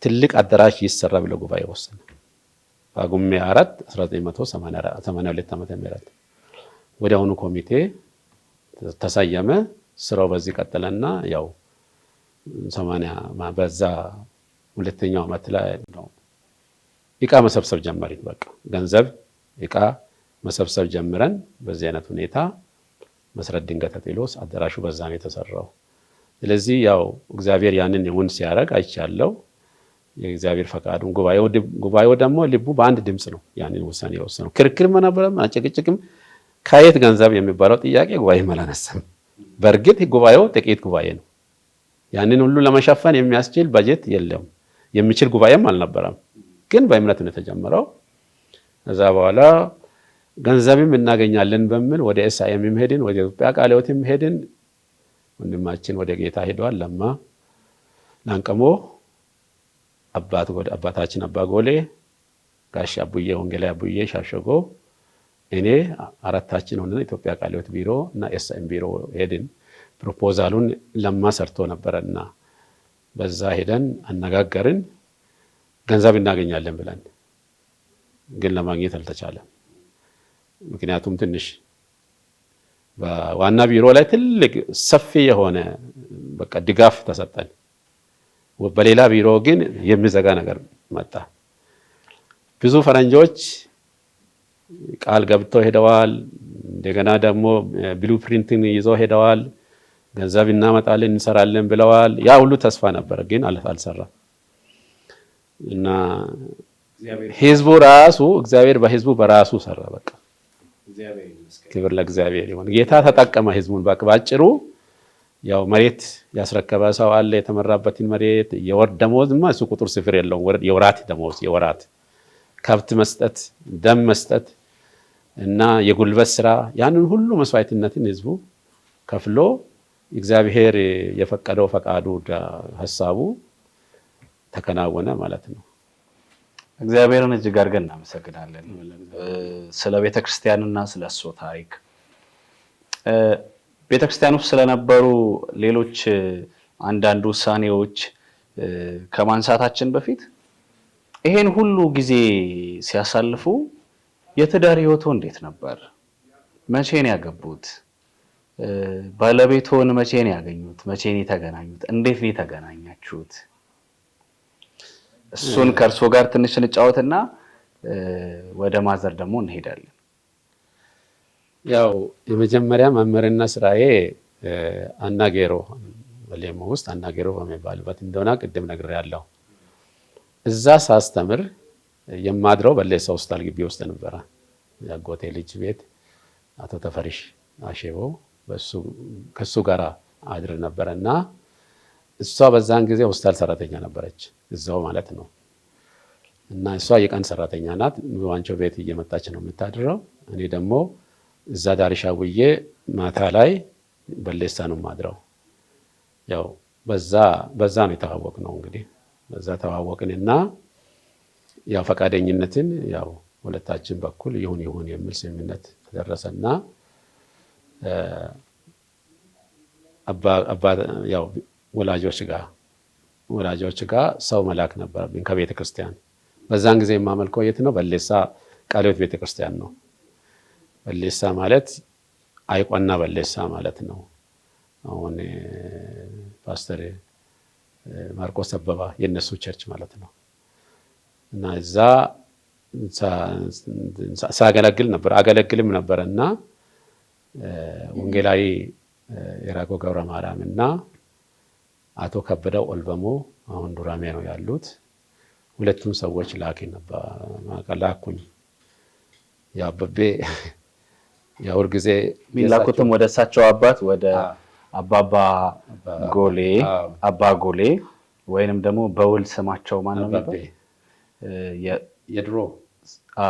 ትልቅ አዳራሽ ይሰራ ብለው ጉባኤ ወሰነ። ጳጉሜ 4 1982 ዓመተ ምህረት ወዲያውኑ ኮሚቴ ተሰየመ። ስራው በዚህ ቀጠለና ያው 80 በዛ ሁለተኛው ዓመት ላይ ነው ዕቃ መሰብሰብ ጀመርን። በቃ ገንዘብ ዕቃ መሰብሰብ ጀምረን በዚህ አይነት ሁኔታ መሰረት ድንጋይ ተጥሎ አዳራሹ በዛ ነው የተሰራው። ስለዚህ ያው እግዚአብሔር ያንን እውን ሲያደርግ አይቻለው። የእግዚአብሔር ፈቃዱን ጉባኤው ደግሞ ልቡ በአንድ ድምጽ ነው ያንን ውሳኔ የወሰነው። ክርክርም ነበረም ጭቅጭቅም ከየት ገንዘብ የሚባለው ጥያቄ ጉባኤ አላነሳም። በእርግጥ ጉባኤው ጥቂት ጉባኤ ነው። ያንን ሁሉ ለመሸፈን የሚያስችል በጀት የለም፣ የሚችል ጉባኤም አልነበረም። ግን በእምነት ነው የተጀመረው። ከዛ በኋላ ገንዘብም እናገኛለን በሚል ወደ ኤስአይኤም ሄድን፣ ወደ ኢትዮጵያ ቃለ ሕይወትም ሄድን። ወንድማችን ወደ ጌታ ሄዷል። ለማ ላንቀሞ አባታችን አባ ጎሌ፣ ጋሽ አቡዬ ወንጌላዊ አቡዬ ሻሸጎ፣ እኔ አራታችን ሆነን ኢትዮጵያ ቃለ ሕይወት ቢሮ እና ኤስአይኤም ቢሮ ሄድን። ፕሮፖዛሉን ለማ ሰርቶ ነበርና በዛ ሄደን አነጋገርን። ገንዘብ እናገኛለን ብለን ግን ለማግኘት አልተቻለም። ምክንያቱም ትንሽ በዋና ቢሮ ላይ ትልቅ ሰፊ የሆነ በቃ ድጋፍ ተሰጠን። በሌላ ቢሮ ግን የሚዘጋ ነገር መጣ። ብዙ ፈረንጆች ቃል ገብተው ሄደዋል። እንደገና ደግሞ ብሉ ፕሪንትን ይዘው ሄደዋል። ገንዘብ እናመጣለን እንሰራለን ብለዋል። ያ ሁሉ ተስፋ ነበር፣ ግን አልሰራም። እና ህዝቡ ራሱ እግዚአብሔር በህዝቡ በራሱ ሰራ። በቃ ክብር ለእግዚአብሔር ይሁን። ጌታ ተጠቀመ ህዝቡን። በቃ ባጭሩ ያው መሬት ያስረከበ ሰው አለ። የተመራበትን መሬት የወር ደመወዝማ እሱ ቁጥር ስፍር የለውም። የወራት ደመወዝ፣ የወራት ከብት መስጠት፣ ደም መስጠት እና የጉልበት ስራ፣ ያንን ሁሉ መስዋዕትነትን ህዝቡ ከፍሎ እግዚአብሔር የፈቀደው ፈቃዱ ሐሳቡ ተከናወነ ማለት ነው። እግዚአብሔርን እጅግ አድርገን እናመሰግናለን ስለ ቤተክርስቲያንና ስለ እሱ ታሪክ። ቤተክርስቲያን ውስጥ ስለነበሩ ሌሎች አንዳንድ ውሳኔዎች ከማንሳታችን በፊት ይሄን ሁሉ ጊዜ ሲያሳልፉ የትዳር ህይወቱ እንዴት ነበር? መቼ ነው ያገቡት? ባለቤቶን መቼ ነው ያገኙት? መቼ ነው የተገናኙት? እንዴት ነው የተገናኛችሁት? እሱን ከእርሶ ጋር ትንሽ እንጫወትና ወደ ማዘር ደግሞ እንሄዳለን። ያው የመጀመሪያ መምህርና ስራዬ አናጌሮ በሌሞ ውስጥ አናጌሮ በሚባልበት እንደሆነ ቅድም ነግሬያለሁ። እዛ ሳስተምር የማድረው በሌሳ ሆስፒታል ግቢ ውስጥ ነበረ። ያጎቴ ልጅ ቤት አቶ ተፈሪሽ አሼቦ ከሱ ጋር አድር ነበረና እሷ በዛን ጊዜ ሆስፒታል ሰራተኛ ነበረች፣ እዛው ማለት ነው። እና እሷ የቀን ሰራተኛ ናት። ዋንቾ ቤት እየመጣች ነው የምታድረው። እኔ ደግሞ እዛ ዳርሻ ውዬ ማታ ላይ በሌሳ ነው ማድረው። ያው በዛ ነው የተዋወቅነው። እንግዲህ በዛ ተዋወቅንና ያው ፈቃደኝነትን ያው ሁለታችን በኩል ይሁን የሚል ስምምነት ተደረሰና ያው ወላጆች ጋር ሰው መላክ ነበረብኝ ከቤተ ክርስቲያን። በዛን ጊዜ የማመልከው የት ነው? በሌሳ ቃለ ሕይወት ቤተ ክርስቲያን ነው። በሌሳ ማለት አይቆና በሌሳ ማለት ነው። አሁን ፓስተር ማርቆስ አበባ የነሱ ቸርች ማለት ነው። እና እዛ ሳገለግልም ነበርና ወንጌላዊ የራጎ ገብረ ማርያም እና አቶ ከበደው ኦልበሞ አሁን ዱራሜ ነው ያሉት። ሁለቱም ሰዎች ላኩኝ። ያው አበቤ ያው ጊዜ ሚላኩትም ወደ እሳቸው አባት ወደ አባባ ጎሌ አባ ጎሌ ወይንም ደግሞ በውል ስማቸው ማን ነው የሚባለው?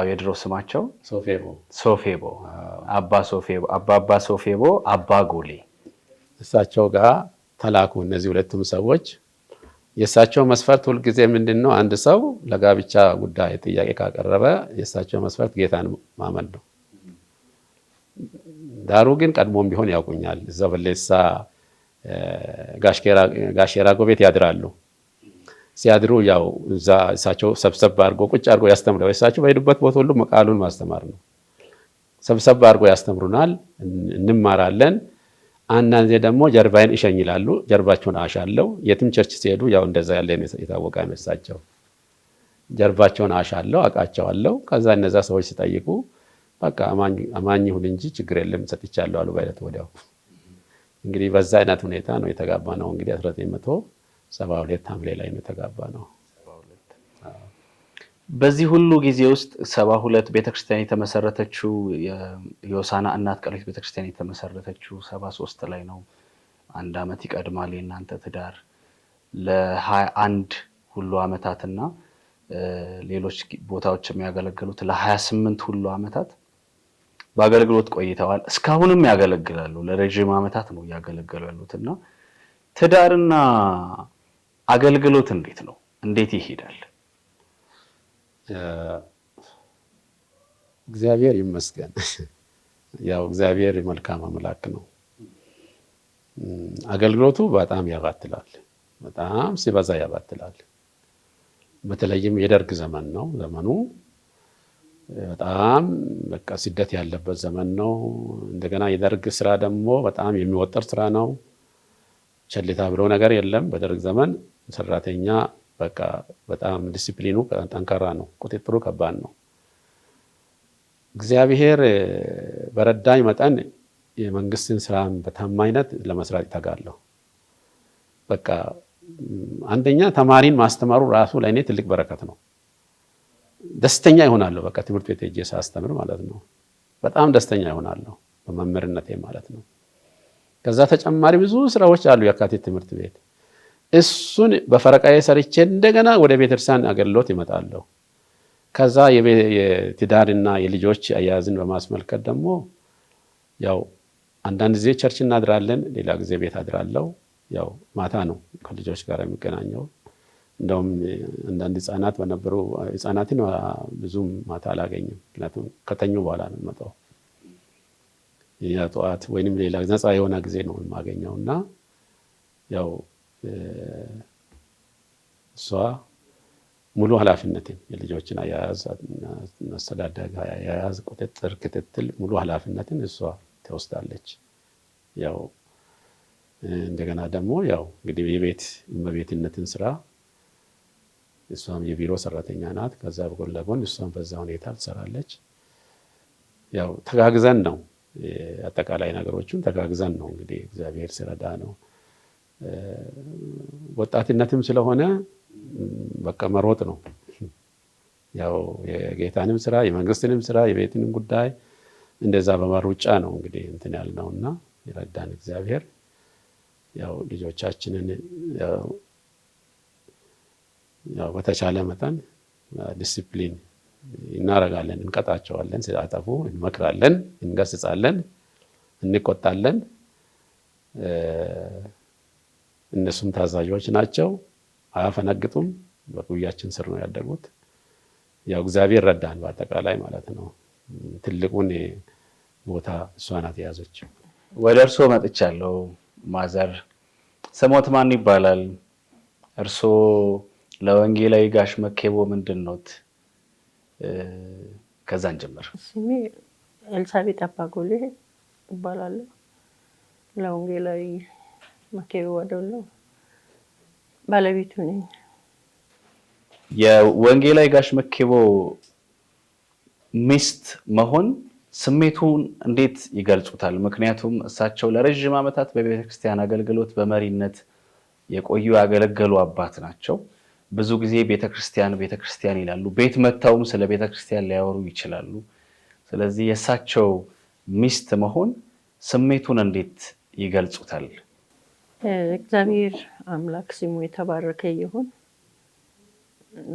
የድሮ ስማቸው ሶፌቦ አባባ ሶፌቦ አባ ጎሌ እሳቸው ጋር ተላኩ። እነዚህ ሁለቱም ሰዎች የእሳቸው መስፈርት ሁልጊዜ ምንድነው? አንድ ሰው ለጋብቻ ጉዳይ ጥያቄ ካቀረበ የእሳቸው መስፈርት ጌታን ማመን ነው። ዳሩ ግን ቀድሞም ቢሆን ያውቁኛል። እዛው በሌሳ ጋሼራ ጎቤት ያድራሉ። ሲያድሩ ያው እዛ እሳቸው ሰብሰብ አድርጎ ቁጭ አድርጎ ያስተምራሉ። እሳቸው በሄዱበት ቦታ ሁሉ ቃሉን ማስተማር ነው። ሰብሰብ አድርጎ ያስተምሩናል፣ እንማራለን። አንዳንዴ ደግሞ ጀርባዬን ይሸኝላሉ፣ ጀርባቸውን አሻለው። የትም ቸርች ሲሄዱ ያው እንደዛ ያለ የታወቀ ነው። እሳቸው ጀርባቸውን አሻለው፣ አውቃቸዋለሁ። ከዛ እነዛ ሰዎች ሲጠይቁ በቃ አማኝ ሁን እንጂ ችግር የለም ሰጥቻለሁ አሉ በእለት ወዲያው። እንግዲህ በዛ አይነት ሁኔታ ነው የተጋባ ነው። እንግዲህ 1972 ሐምሌ ላይ ነው የተጋባ ነው። በዚህ ሁሉ ጊዜ ውስጥ 72 ቤተክርስቲያን የተመሰረተችው የሆሳዕና እናት ቃለ ሕይወት ቤተክርስቲያን የተመሰረተችው 73 ላይ ነው። አንድ አመት ይቀድማል የእናንተ ትዳር። ለ21 ሁሉ አመታትና ሌሎች ቦታዎች የሚያገለግሉት ለ28 ሁሉ አመታት በአገልግሎት ቆይተዋል። እስካሁንም ያገለግላሉ። ለረጅም አመታት ነው ያገለገሉ ያሉትና ትዳርና አገልግሎት እንዴት ነው? እንዴት ይሄዳል? እግዚአብሔር ይመስገን። ያው እግዚአብሔር መልካም አምላክ ነው። አገልግሎቱ በጣም ያባትላል። በጣም ሲበዛ ያባትላል። በተለይም የደርግ ዘመን ነው። ዘመኑ በጣም በቃ ስደት ያለበት ዘመን ነው። እንደገና የደርግ ስራ ደግሞ በጣም የሚወጠር ስራ ነው። ቸልታ ብሎ ነገር የለም። በደርግ ዘመን ሰራተኛ በቃ በጣም ዲሲፕሊኑ ጠንካራ ነው። ቁጥጥሩ ከባድ ነው። እግዚአብሔር በረዳኝ መጠን የመንግስትን ስራ በታማኝነት ለመስራት ይተጋለሁ። በቃ አንደኛ ተማሪን ማስተማሩ ራሱ ለእኔ ትልቅ በረከት ነው። ደስተኛ ይሆናለሁ። በቃ ትምህርት ቤት ሄጄ ሳስተምር ማለት ነው። በጣም ደስተኛ ይሆናለሁ በመምህርነቴ ማለት ነው። ከዛ ተጨማሪ ብዙ ስራዎች አሉ የካቲት ትምህርት ቤት። እሱን በፈረቃዬ ሰርቼ እንደገና ወደ ቤተክርስቲያን አገልግሎት ይመጣለሁ። ከዛ የትዳርና የልጆች አያያዝን በማስመልከት ደግሞ ያው አንዳንድ ጊዜ ቸርች እናድራለን፣ ሌላ ጊዜ ቤት አድራለሁ። ያው ማታ ነው ከልጆች ጋር የሚገናኘው። እንደውም አንዳንድ ህፃናት በነበሩ ህፃናትን ብዙም ማታ አላገኝም፣ ምክንያቱም ከተኙ በኋላ ነው የምመጣው። ያ ጠዋት ወይንም ሌላ ነፃ የሆነ ጊዜ ነው የማገኘው እና ያው እሷ ሙሉ ኃላፊነትን የልጆችን አያያዝ፣ አስተዳደግ፣ አያያዝ፣ ቁጥጥር፣ ክትትል ሙሉ ኃላፊነትን እሷ ትወስዳለች። ያው እንደገና ደግሞ ያው እንግዲህ የቤት እመቤትነትን ስራ እሷም የቢሮ ሰራተኛ ናት። ከዛ በጎን ለጎን እሷም በዛ ሁኔታ ትሰራለች። ያው ተጋግዘን ነው አጠቃላይ ነገሮችን ተጋግዘን ነው እንግዲህ እግዚአብሔር ሲረዳ ነው። ወጣትነትም ስለሆነ በቃ መሮጥ ነው። ያው የጌታንም ስራ የመንግስትንም ስራ የቤትንም ጉዳይ እንደዛ በመሩጫ ነው እንግዲህ እንትን ያልነውና ይረዳን እግዚአብሔር። ያው ልጆቻችንን ያው በተቻለ መጠን ዲሲፕሊን እናረጋለን፣ እንቀጣቸዋለን፣ ሲያጠፉ እንመክራለን፣ እንገስጻለን፣ እንቆጣለን። እነሱም ታዛዦች ናቸው፣ አያፈነግጡም። በጉያችን ስር ነው ያደጉት። ያው እግዚአብሔር ረዳን በአጠቃላይ ማለት ነው። ትልቁን ቦታ እሷ ናት የያዘችው። ወደ እርሶ መጥቻለሁ። ማዘር ስሞት ማን ይባላል? እርሶ ለወንጌላዊ ጋሽ መኬቦ ምንድን ነዎት? ከዛን ጀምር። ስሜ ኤልሳቤጥ አባጎሌ እባላለሁ። ለወንጌላዊ መኬቦ ወደሎ ባለቤቱ ነኝ። የወንጌላዊ ጋሽ መኬቦ ሚስት መሆን ስሜቱን እንዴት ይገልጹታል? ምክንያቱም እሳቸው ለረጅም ዓመታት በቤተክርስቲያን አገልግሎት በመሪነት የቆዩ ያገለገሉ አባት ናቸው። ብዙ ጊዜ ቤተክርስቲያን ይላሉ። ቤት መተውም ስለ ቤተክርስቲያን ሊያወሩ ይችላሉ። ስለዚህ የእሳቸው ሚስት መሆን ስሜቱን እንዴት ይገልጹታል? እግዚአብሔር አምላክ ስሙ የተባረከ ይሁን።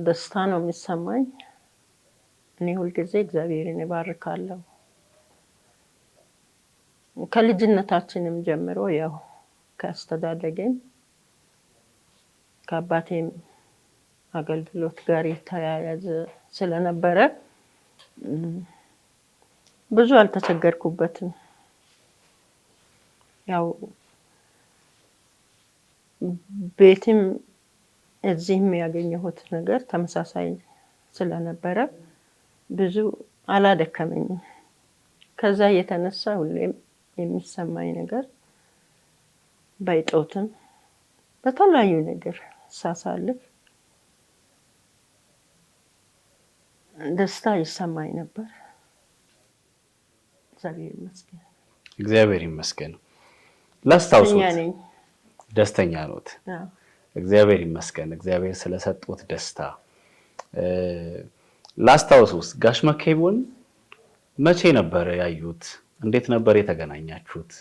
ደስታ ነው የሚሰማኝ። እኔ ሁልጊዜ እግዚአብሔርን እባርካለሁ። ከልጅነታችንም ጀምሮ ያው ከአስተዳደጌም ከአባቴም አገልግሎት ጋር የተያያዘ ስለነበረ ብዙ አልተቸገርኩበትም። ያው ቤትም እዚህም ያገኘሁት ነገር ተመሳሳይ ስለነበረ ብዙ አላደከመኝም። ከዛ የተነሳ ሁሌም የሚሰማኝ ነገር ባይጦትም በተለያዩ ነገር ሳሳልፍ ደስታ ይሰማኝ ነበር። እግዚአብሔር ይመስገን። ላስታውሱት ደስተኛ ኖት? እግዚአብሔር ይመስገን። እግዚአብሔር ስለሰጡት ደስታ ላስታውሱት። ጋሽ መኬቦን መቼ ነበር ያዩት? እንዴት ነበር የተገናኛችሁት?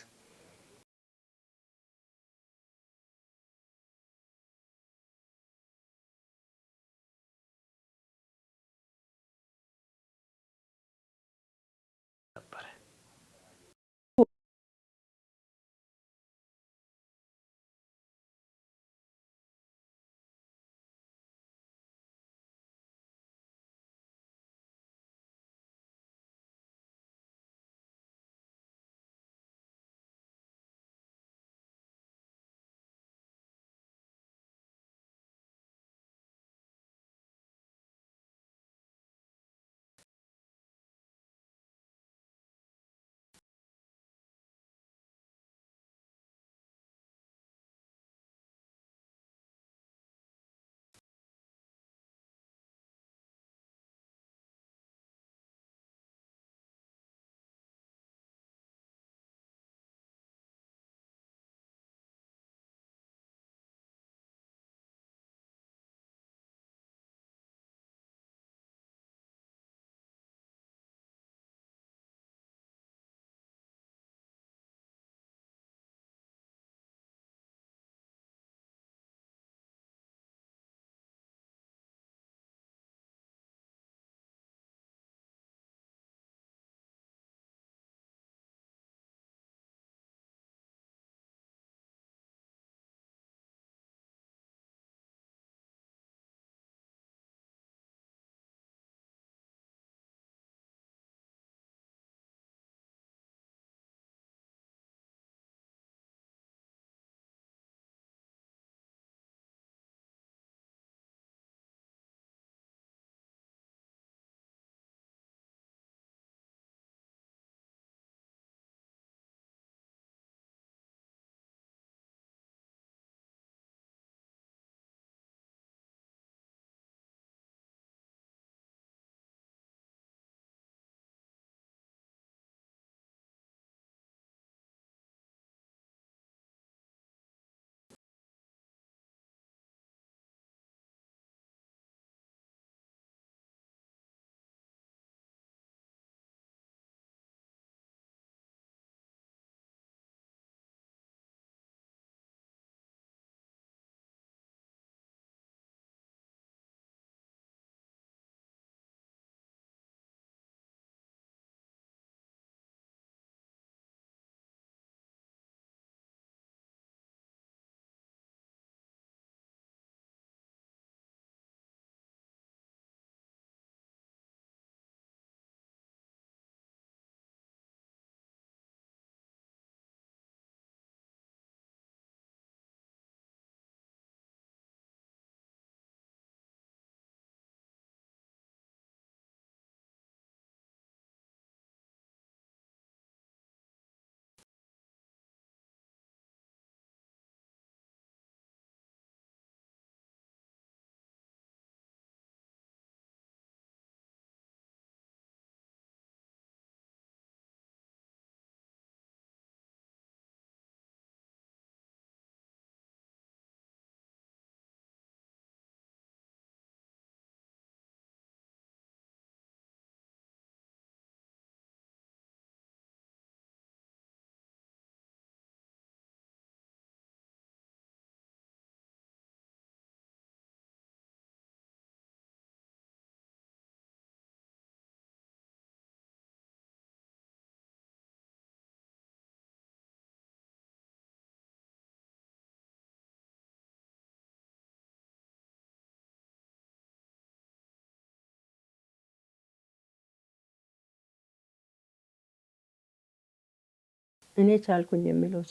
እኔ ቻልኩኝ የሚለው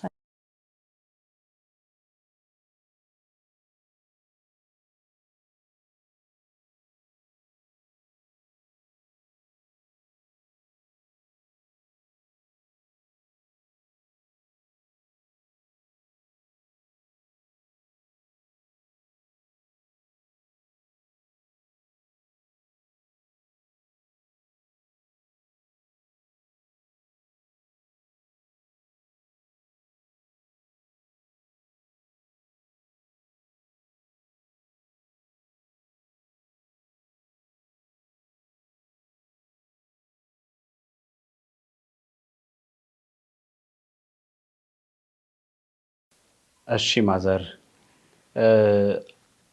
እሺ ማዘር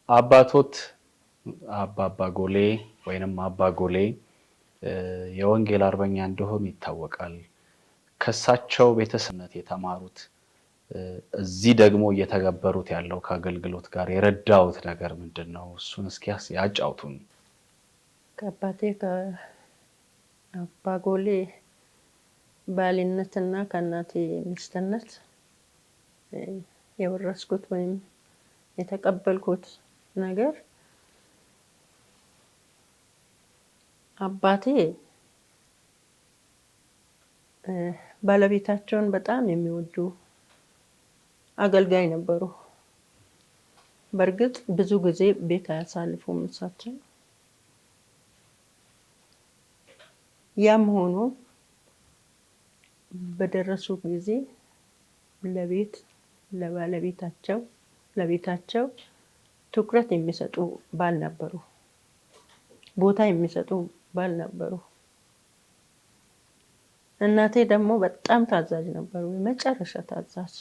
አባቶት አባባ ጎሌ ወይንም አባ ጎሌ የወንጌል አርበኛ እንደሆኑ ይታወቃል። ከሳቸው ቤተሰብነት የተማሩት እዚህ ደግሞ እየተገበሩት ያለው ከአገልግሎት ጋር የረዳውት ነገር ምንድነው? እሱን እስኪ ያጫውቱን። ከአባቴ ከአባ ጎሌ ባልነትና ከእናቴ ሚስትነት የወረስኩት ወይም የተቀበልኩት ነገር አባቴ ባለቤታቸውን በጣም የሚወዱ አገልጋይ ነበሩ። በእርግጥ ብዙ ጊዜ ቤት አያሳልፉም እሳቸው። ያም ሆኖ በደረሱ ጊዜ ለቤታቸው ትኩረት የሚሰጡ ባል ነበሩ። ቦታ የሚሰጡ ባል ነበሩ። እናቴ ደግሞ በጣም ታዛዥ ነበሩ። የመጨረሻ ታዛዥ፣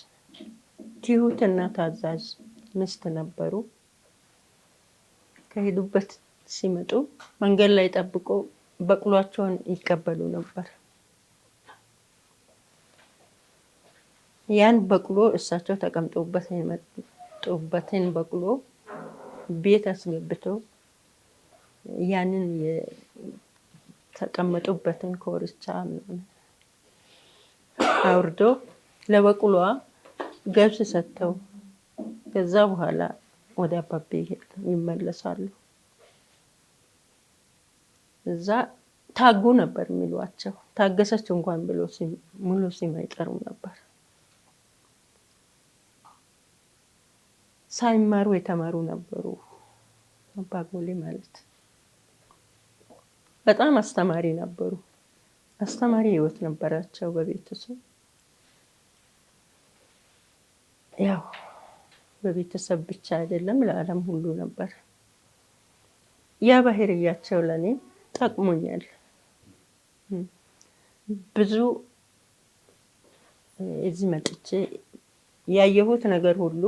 ትሁትና ታዛዥ ሚስት ነበሩ። ከሄዱበት ሲመጡ መንገድ ላይ ጠብቆ በቅሏቸውን ይቀበሉ ነበር። ያን በቅሎ እሳቸው ተቀምጠውበት የመጡበትን በቅሎ ቤት አስገብተው ያንን የተቀመጡበትን ኮርቻ አውርዶ ለበቅሏ ገብስ ሰጥተው ከዛ በኋላ ወደ አባቤ ይመለሳሉ። እዛ ታጉ ነበር የሚሏቸው። ታገሰች እንኳን ብሎ ሙሉ ስም አይጠሩም ነበር። ሳይማሩ የተማሩ ነበሩ አባ ጎሌ ማለት። በጣም አስተማሪ ነበሩ። አስተማሪ ህይወት ነበራቸው በቤተሰብ። ያው በቤተሰብ ብቻ አይደለም ለዓለም ሁሉ ነበር። ያ ባህሪያቸው ለኔ ጠቅሞኛል። ብዙ እዚህ መጥቼ ያየሁት ነገር ሁሉ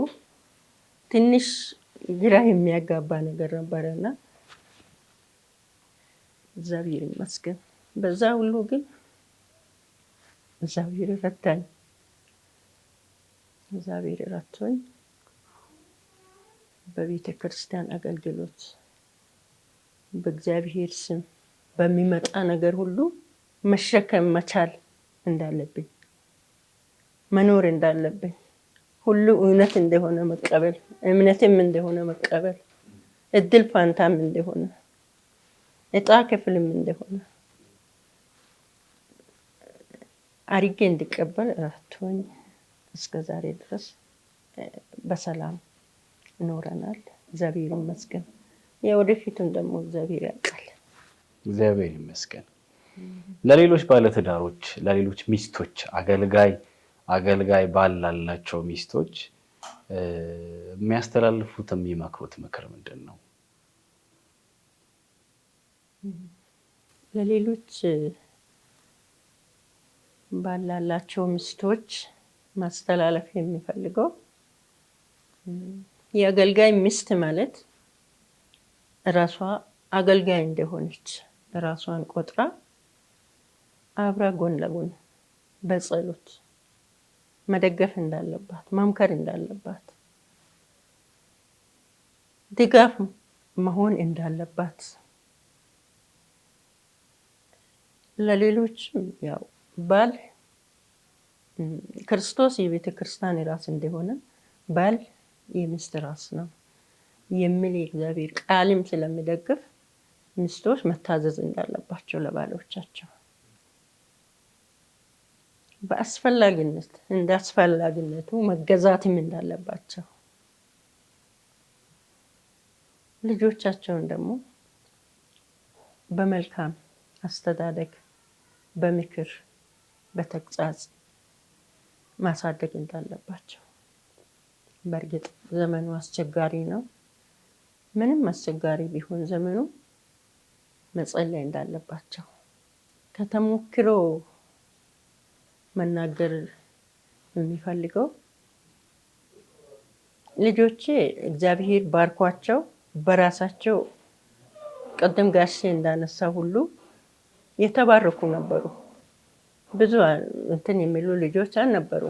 ትንሽ ግራ የሚያጋባ ነገር ነበርና እግዚአብሔር ይመስገን። በዛ ሁሉ ግን እግዚአብሔር ረዳኝ። እግዚአብሔር ረድቶኝ በቤተ ክርስቲያን አገልግሎት በእግዚአብሔር ስም በሚመጣ ነገር ሁሉ መሸከም መቻል እንዳለብኝ፣ መኖር እንዳለብኝ፣ ሁሉ እውነት እንደሆነ መቀበል፣ እምነትም እንደሆነ መቀበል፣ እድል ፋንታም እንደሆነ፣ እጣ ክፍልም እንደሆነ አሪጌ እንዲቀበል ረድቶኝ እስከ ዛሬ ድረስ በሰላም ኖረናል። እግዚአብሔር ይመስገን። የወደፊቱን ደግሞ እግዚአብሔር ያውቃል። እግዚአብሔር ይመስገን። ለሌሎች ባለትዳሮች፣ ለሌሎች ሚስቶች፣ አገልጋይ ባል ላላቸው ሚስቶች የሚያስተላልፉት የሚመክሩት ምክር ምንድን ነው? ለሌሎች ባል ላላቸው ሚስቶች ማስተላለፍ የሚፈልገው የአገልጋይ ሚስት ማለት ራሷ አገልጋይ እንደሆነች ራሷን ቆጥራ አብራ ጎን ለጎን በጸሎት መደገፍ እንዳለባት፣ መምከር እንዳለባት፣ ድጋፍ መሆን እንዳለባት፣ ለሌሎችም ያው ባል ክርስቶስ የቤተ ክርስቲያን ራስ እንደሆነ ባል የሚስት ራስ ነው የሚል የእግዚአብሔር ቃልም ስለሚደግፍ ሚስቶች መታዘዝ እንዳለባቸው ለባሎቻቸው በአስፈላጊነት እንደ አስፈላጊነቱ መገዛትም እንዳለባቸው ልጆቻቸውን ደግሞ በመልካም አስተዳደግ በምክር በተግሳጽ ማሳደግ እንዳለባቸው። በእርግጥ ዘመኑ አስቸጋሪ ነው። ምንም አስቸጋሪ ቢሆን ዘመኑ መጸለይ እንዳለባቸው ከተሞክሮ መናገር የሚፈልገው ልጆቼ እግዚአብሔር ባርኳቸው በራሳቸው ቀደም ጋሼ እንዳነሳ ሁሉ የተባረኩ ነበሩ። ብዙ እንትን የሚሉ ልጆች አልነበሩ።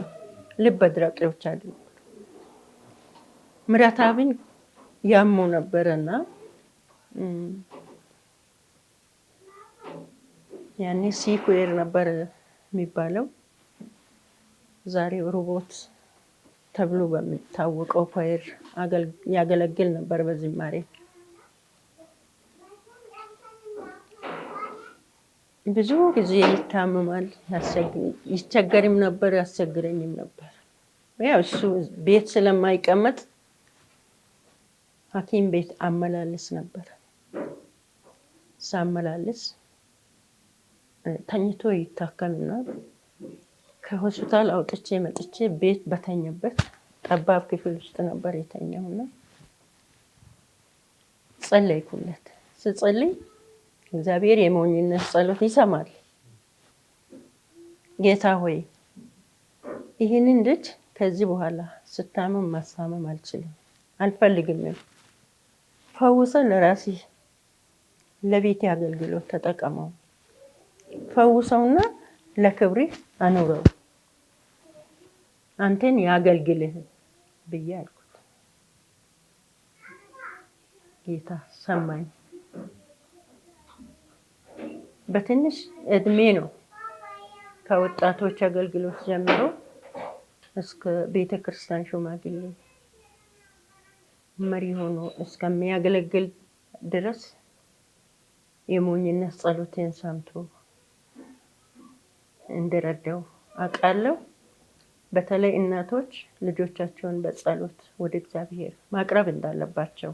ልብ አድራቂዎች አይደሉም። ምራታብን ያሙ ነበርና ያኔ ሲኩዌር ነበር የሚባለው። ዛሬ ሮቦት ተብሎ በሚታወቀው ኳየር ያገለግል ነበር በዝማሬ። ብዙ ጊዜ ይታመማል፣ ይቸገርም ነበር፣ ያስቸግረኝም ነበር። ያው እሱ ቤት ስለማይቀመጥ ሐኪም ቤት አመላልስ ነበር። ሳመላልስ ተኝቶ ይታከምና ከሆስፒታል አውጥቼ መጥቼ ቤት በተኛበት ጠባብ ክፍል ውስጥ ነበር የተኛውና ጸለይኩለት። ስጸልይ እግዚአብሔር የሞኝነት ጸሎት ይሰማል። ጌታ ሆይ ይህንን ልጅ ከዚህ በኋላ ስታመም ማሳመም አልችልም፣ አልፈልግም። ፈውሰ ለራሴ ለቤቴ አገልግሎት ተጠቀመው፣ ፈውሰውና ለክብርህ አኑረው፣ አንተን ያገልግልህ ብዬ አልኩት። ጌታ ሰማኝ። በትንሽ እድሜ ነው ከወጣቶች አገልግሎት ጀምሮ እስከ ቤተ ክርስቲያን ሽማግሌ መሪ ሆኖ እስከሚያገለግል ድረስ የሞኝነት ጸሎቴን ሰምቶ እንደረዳው አውቃለሁ። በተለይ እናቶች ልጆቻቸውን በጸሎት ወደ እግዚአብሔር ማቅረብ እንዳለባቸው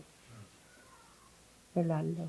እላለሁ።